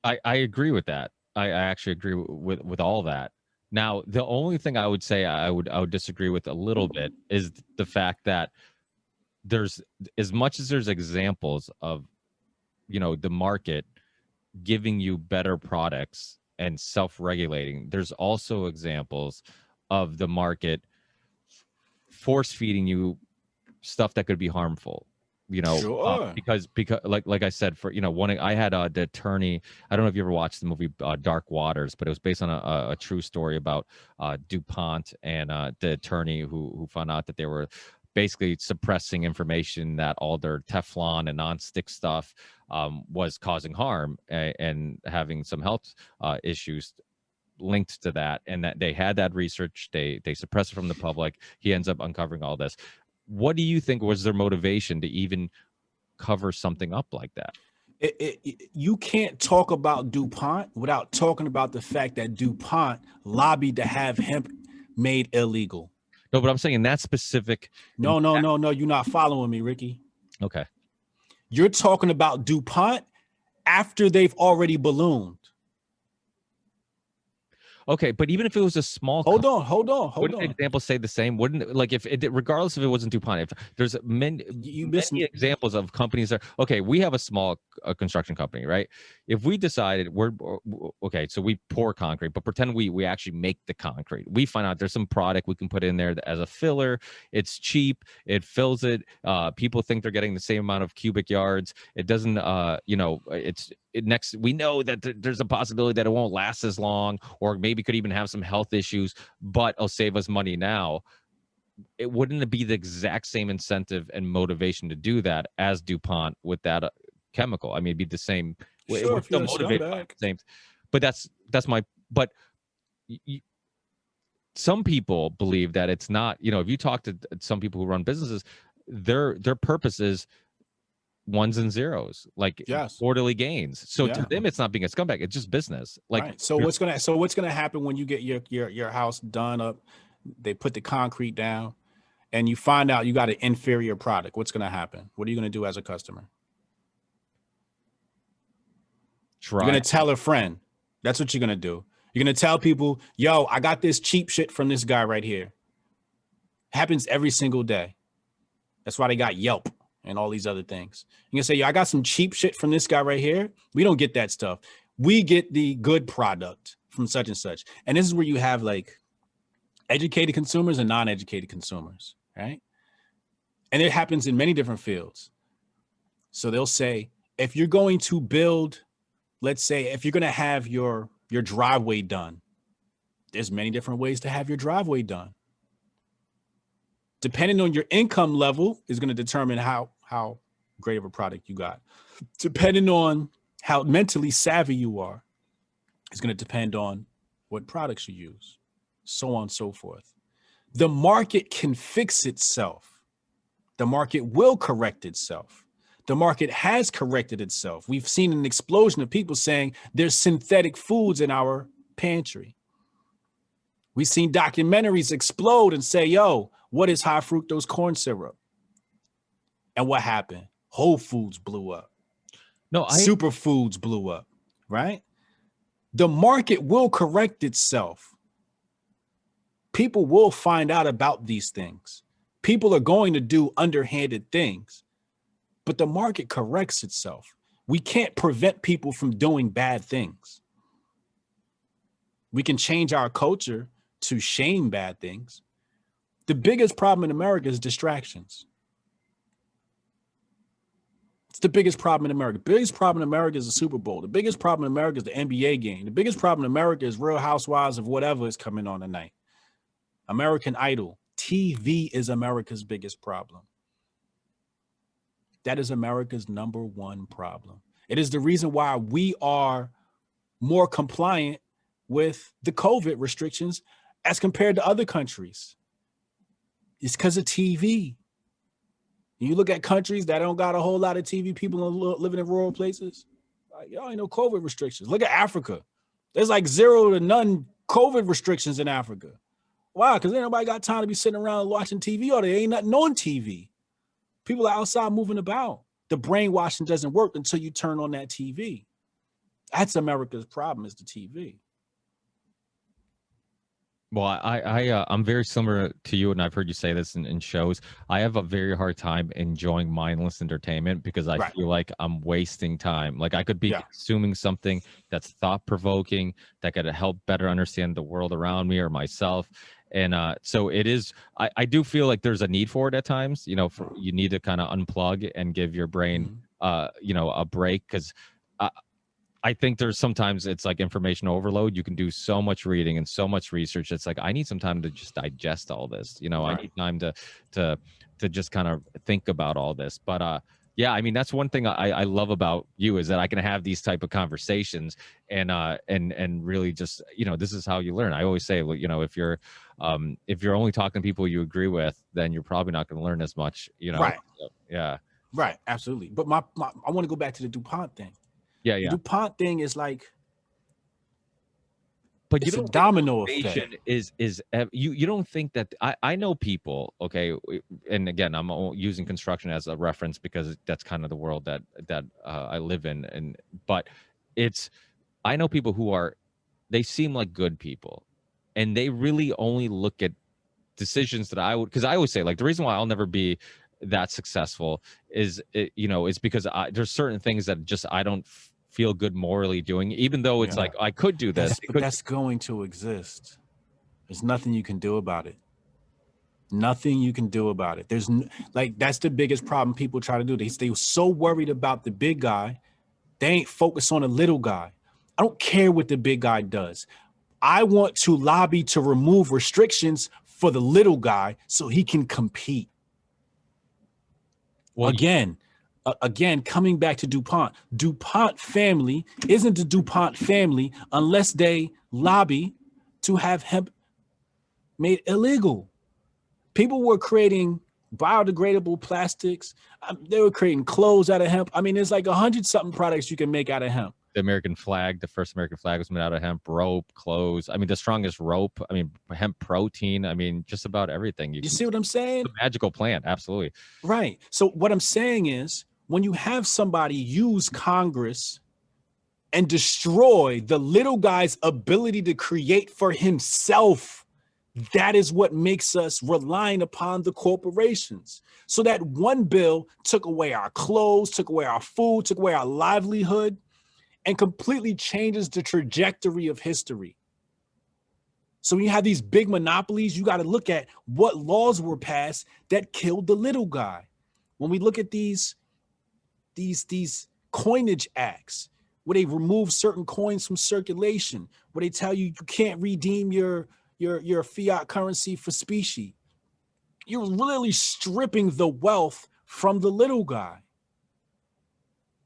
I agree with that. I actually agree with all that. Now, the only thing I would say I would disagree with a little bit is the fact that there's, as much as there's examples of, the market giving you better products and self-regulating, there's also examples of the market force feeding you stuff that could be harmful. you know, Sure. because like I said, for one, I had the attorney. I don't know if you ever watched the movie Dark Waters, but it was based on a true story about DuPont and the attorney who found out that they were basically suppressing information that all their Teflon and nonstick stuff was causing harm and having some health issues linked to that, and that they had that research, they suppressed it from the public. He ends up uncovering all this. What do you think was their motivation to even cover something up like that? You can't talk about DuPont without talking about the fact that DuPont lobbied to have hemp made illegal. No, but I'm saying in that specific. No. You're not following me, Ricky. Okay. You're talking about DuPont after they've already ballooned. Okay, but even if it was a small, hold on. Wouldn't examples say the same? Wouldn't, like, if it, regardless if it wasn't DuPont, if there's many examples of companies that, okay, we have a small construction company, right? If we decided okay, so we pour concrete, but pretend we actually make the concrete. We find out there's some product we can put in there as a filler. It's cheap. It fills it. People think they're getting the same amount of cubic yards. It doesn't. We know that there's a possibility that it won't last as long, or maybe could even have some health issues, but it'll save us money now. It wouldn't be the exact same incentive and motivation to do that as DuPont with that chemical. I mean, it'd be the same. Sure, we're still motivated by the same. But that's my. But some people believe that it's not. If you talk to some people who run businesses, their purpose is ones and zeros, like quarterly gains. So to them, it's not being a scumbag. It's just business. Like, right. So what's gonna happen when you get your house done up? They put the concrete down, and you find out you got an inferior product. What's gonna happen? What are you gonna do as a customer? You're gonna tell a friend. That's what you're gonna do. You're gonna tell people, "Yo, I got this cheap shit from this guy right here." Happens every single day. That's why they got Yelp and all these other things. You can say, "Yo, I got some cheap shit from this guy right here." We don't get that stuff. We get the good product from such and such. And this is where you have like educated consumers and non-educated consumers, right? And it happens in many different fields. So they'll say, if you're going to build, let's say, if you're going to have your driveway done, there's many different ways to have your driveway done. Depending on your income level is going to determine how great of a product you got. Depending on how mentally savvy you are, is going to depend on what products you use, so on and so forth. The market can fix itself. The market will correct itself. The market has corrected itself. We've seen an explosion of people saying there's synthetic foods in our pantry. We've seen documentaries explode and say, "Yo, what is high fructose corn syrup?" And what happened? Whole Foods blew up. Superfoods blew up, right? The market will correct itself. People will find out about these things. People are going to do underhanded things, but the market corrects itself. We can't prevent people from doing bad things. We can change our culture to shame bad things. The biggest problem in America is distractions. It's the biggest problem in America. The biggest problem in America is the Super Bowl. The biggest problem in America is the NBA game. The biggest problem in America is Real Housewives of whatever is coming on tonight. American Idol. TV is America's biggest problem. That is America's number one problem. It is the reason why we are more compliant with the COVID restrictions as compared to other countries. It's because of TV. You look at countries that don't got a whole lot of TV, people living in rural places, like, y'all ain't no COVID restrictions. Look at Africa. There's like 0 to none COVID restrictions in Africa. Why? Because ain't nobody got time to be sitting around watching TV all day. Ain't nothing on TV. People are outside moving about. The brainwashing doesn't work until you turn on that TV. That's America's problem, is the TV. Well, I'm very similar to you, and I've heard you say this in shows. I have a very hard time enjoying mindless entertainment because I feel like I'm wasting time. Like I could be consuming something that's thought-provoking, that could help better understand the world around me or myself. And so it is. I do feel like there's a need for it at times. You know, for you need to kind of unplug and give your brain, you know, a break, because I think there's sometimes it's like information overload. You can do so much reading and so much research. It's like I need some time to just digest all this. You know, I need time to just kind of think about all this. But yeah, I mean that's one thing I love about you is that I can have these type of conversations and really just, you know, this is how you learn. I always say, well, you know, if you're only talking to people you agree with, then you're probably not going to learn as much. You know, Right. So, yeah. Right. Absolutely. But my I want to go back to the DuPont thing. Yeah, The yeah. DuPont thing is like, But you it's a don't think domino motivation effect. is you don't think that I know people, okay, and again I'm using construction as a reference because that's kind of the world that I live in, and but it's I know people who are, they seem like good people, and they really only look at decisions that I would, because I always say like the reason why I'll never be that successful is you know, is because there's certain things that just I don't feel good morally doing, even though it's Yeah. like I could do this. But that's going to exist. There's nothing you can do about it. Nothing you can do about it. Like that's the biggest problem people try to do. They so worried about the big guy, they ain't focused on the little guy. I don't care what the big guy does. I want to lobby to remove restrictions for the little guy so he can compete. Well, Again, coming back to DuPont family isn't the DuPont family unless they lobby to have hemp made illegal. People were creating biodegradable plastics. They were creating clothes out of hemp. I mean, there's like 100-something products you can make out of hemp. the American flag, the first American flag was made out of hemp, rope, clothes. I mean, the strongest rope. I mean, hemp protein. I mean, just about everything. You see what I'm saying? It's a magical plant. Absolutely. Right. So what I'm saying is when you have somebody use Congress and destroy the little guy's ability to create for himself, that is what makes us relying upon the corporations. So that one bill took away our clothes, took away our food, took away our livelihood, and completely changes the trajectory of history. So when you have these big monopolies, you got to look at what laws were passed that killed the little guy. When we look at these coinage acts, where they remove certain coins from circulation, where they tell you you can't redeem your fiat currency for specie, you're literally stripping the wealth from the little guy.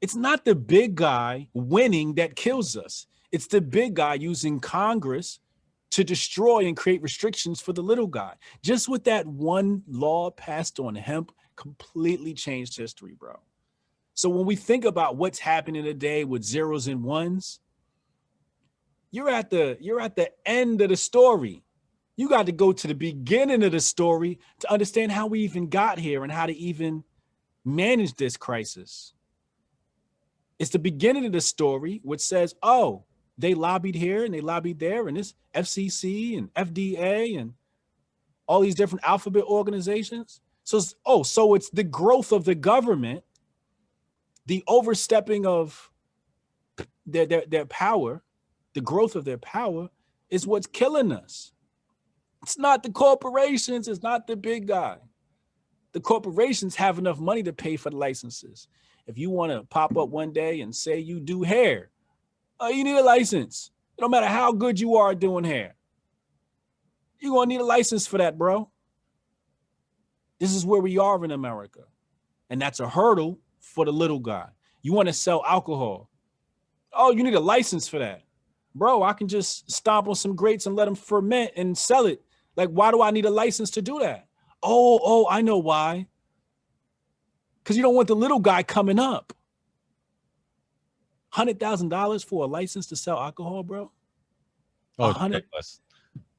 It's not the big guy winning that kills us. It's the big guy using Congress to destroy and create restrictions for the little guy. Just with that one law passed on hemp completely changed history, bro. So when we think about what's happening today with zeros and ones, you're at the end of the story. You got to go to the beginning of the story to understand how we even got here and how to even manage this crisis. It's the beginning of the story, which says, oh, they lobbied here and they lobbied there, and this FCC and FDA and all these different alphabet organizations. So it's the growth of the government, the overstepping of their power, the growth of their power is what's killing us. It's not the corporations, it's not the big guy. The corporations have enough money to pay for the licenses. If you want to pop up one day and say you do hair, you need a license. It don't matter how good you are doing hair. You're going to need a license for that, bro. This is where we are in America. And that's a hurdle for the little guy. You want to sell alcohol. Oh, you need a license for that. Bro, I can just stomp on some grapes and let them ferment and sell it. Like, why do I need a license to do that? Oh, I know why. Because you don't want the little guy coming up. $100,000 for a license to sell alcohol, bro? Oh, it's ridiculous.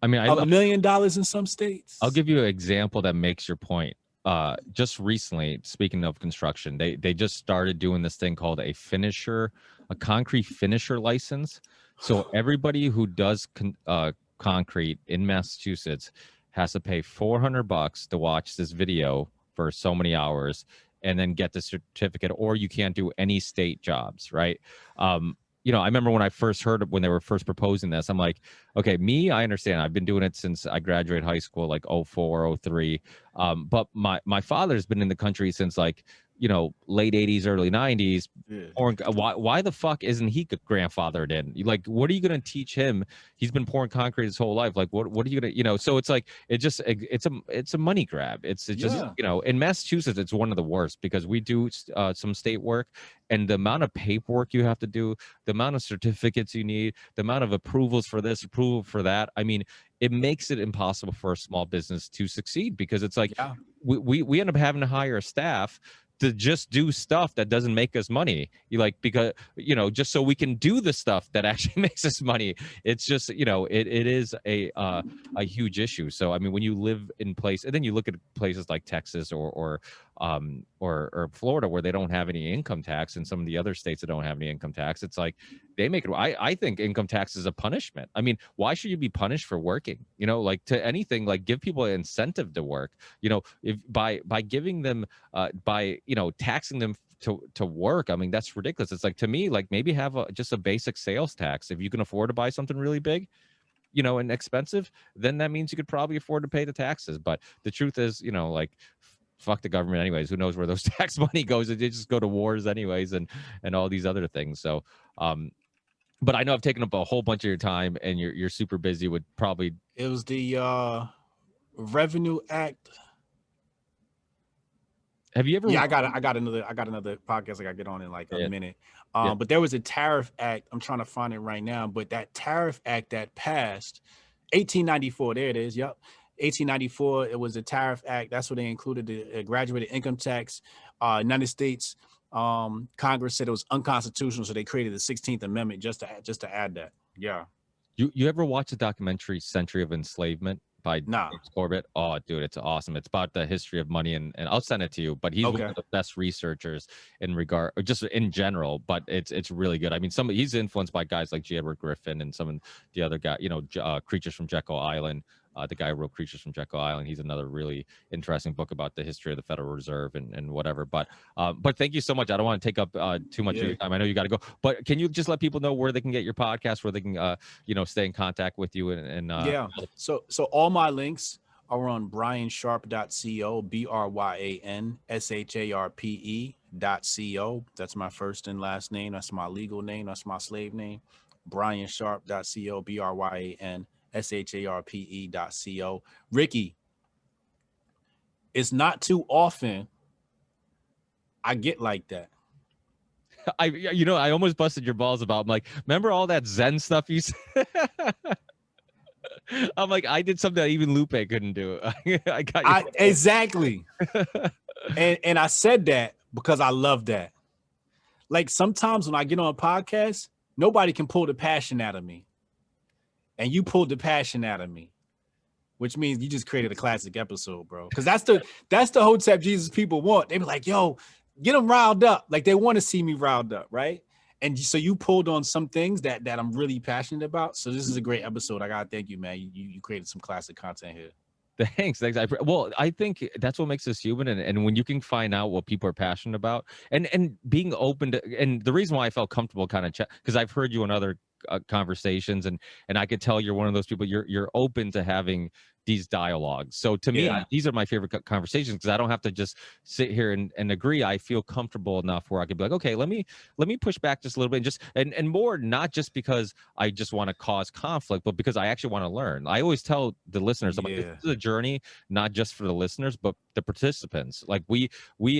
I mean, $1 million in some states. I'll give you an example that makes your point. Just recently, speaking of construction, they just started doing this thing called a concrete finisher license. So everybody who does concrete in Massachusetts has to pay $400 to watch this video for so many hours and then get the certificate, or you can't do any state jobs, right? you know, I remember when I first heard when they were first proposing this, I'm like, okay, I understand. I've been doing it since I graduated high school, like 04, 03. But my father's been in the country since like, you know, late 80s, early 90s. Yeah. Why the fuck isn't he grandfathered in? Like, what are you going to teach him? He's been pouring concrete his whole life. Like, what are you going to, you know? So it's like, it's a money grab. It's just, Yeah. you know, in Massachusetts, it's one of the worst because we do some state work, and the amount of paperwork you have to do, the amount of certificates you need, the amount of approvals for this, approval for that. I mean, it makes it impossible for a small business to succeed because it's like Yeah. we end up having to hire a staff to just do stuff that doesn't make us money. You like, because, you know, just so we can do the stuff that actually makes us money. It's just, you know, it is a huge issue. So I mean, when you live in place, and then you look at places like Texas or Florida where they don't have any income tax, and some of the other states that don't have any income tax, it's like they make it. I think income tax is a punishment. I mean, why should you be punished for working? You know, like, to anything, like, give people an incentive to work. You know, if by giving them by, you know, taxing them to work, I mean, that's ridiculous. It's like, to me, like, maybe have just a basic sales tax. If you can afford to buy something really big, you know, and expensive, then that means you could probably afford to pay the taxes. But the truth is, you know, like, fuck the government anyways. Who knows where those tax money goes? They just go to wars anyways, and all these other things. So but I know I've taken up a whole bunch of your time, and you're super busy with probably. It was the Revenue Act. Have you ever? Yeah, I got another podcast I got to get on in like a minute. Yeah. But there was a tariff act. I'm trying to find it right now. But that tariff act that passed, 1894. There it is. Yep, 1894. It was a tariff act. That's what they included, the graduated income tax. United States Congress said it was unconstitutional, so they created the 16th Amendment just to add that. Yeah. You ever watch the documentary Century of Enslavement by Nah. James Corbett? Oh, dude, it's awesome. It's about the history of money, and I'll send it to you. But he's one of the best researchers in regard, or just in general. But it's really good. I mean, he's influenced by guys like J. Edward Griffin and some of the other guys. You know, Creatures from Jekyll Island. The guy who wrote Creatures from Jekyll Island. He's another really interesting book about the history of the Federal Reserve and whatever. But thank you so much. I don't want to take up too much of your time. I know you got to go. But can you just let people know where they can get your podcast, where they can you know, stay in contact with you and yeah. So all my links are on bryansharpe.co, BRYANSHARPE.co. That's my first and last name. That's my legal name. That's my slave name. bryansharpe.co, BRYANSHARPE.co. Ricky, it's not too often I get like that. I almost busted your balls about. I'm like, remember all that Zen stuff you said? I'm like, I did something that even Lupe couldn't do. I got you. Exactly. and I said that because I love that. Like, sometimes when I get on a podcast, nobody can pull the passion out of me. And you pulled the passion out of me, which means you just created a classic episode, bro. Because that's the Hotep Jesus people want. They be like, yo, get them riled up. Like, they want to see me riled up, right? And so you pulled on some things that I'm really passionate about. So this is a great episode. I gotta thank you, man. You created some classic content here. Thanks. Well, I think that's what makes us human, and when you can find out what people are passionate about, and being open to, and the reason why I felt comfortable kind of because I've heard you in other conversations, and I could tell you're one of those people. You're open to having these dialogues. So to me, these are my favorite conversations because I don't have to just sit here and agree. I feel comfortable enough where I could be like, okay, let me push back just a little bit, and just and more, not just because I just want to cause conflict, but because I actually want to learn. I always tell the listeners, I'm like, this is a journey, not just for the listeners, but the participants. Like we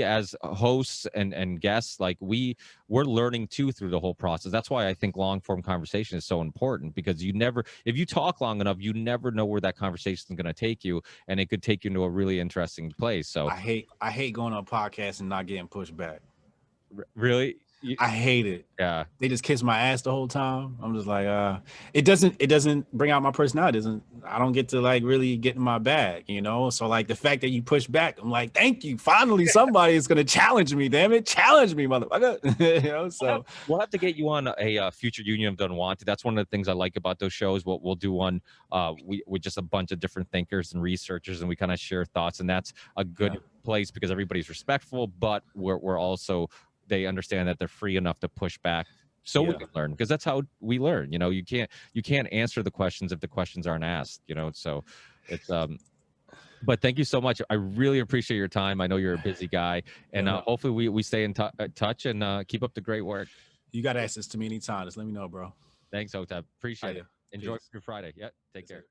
as hosts and guests, like we're learning too through the whole process. That's why I think long form conversation is so important, because if you talk long enough, you never know where that conversation is going to take you, and it could take you to a really interesting place. So I hate going on a podcast and not getting pushed back. Really? I hate it. Yeah. They just kiss my ass the whole time. I'm just like, it doesn't bring out my personality. I don't get to like really get in my bag, you know? So like the fact that you push back, I'm like, thank you. Finally, somebody is going to challenge me. Damn it. Challenge me, motherfucker. You know, so we'll have to get you on a future Union of Unwanted. That's one of the things I like about those shows. We'll do one with just a bunch of different thinkers and researchers, and we kind of share thoughts. And that's a good place because everybody's respectful, but we're also, they understand that they're free enough to push back so we Yeah. can learn, because that's how we learn. You know, you can't answer the questions if the questions aren't asked, you know. So it's but thank you so much. I really appreciate your time. I know you're a busy guy, and Yeah. hopefully we stay in touch and keep up the great work. You got access to me anytime. Just let me know, bro. Thanks, Hotep. Appreciate it. Yeah. Enjoy Peace. your Friday. Yeah, take Yes, care. sir.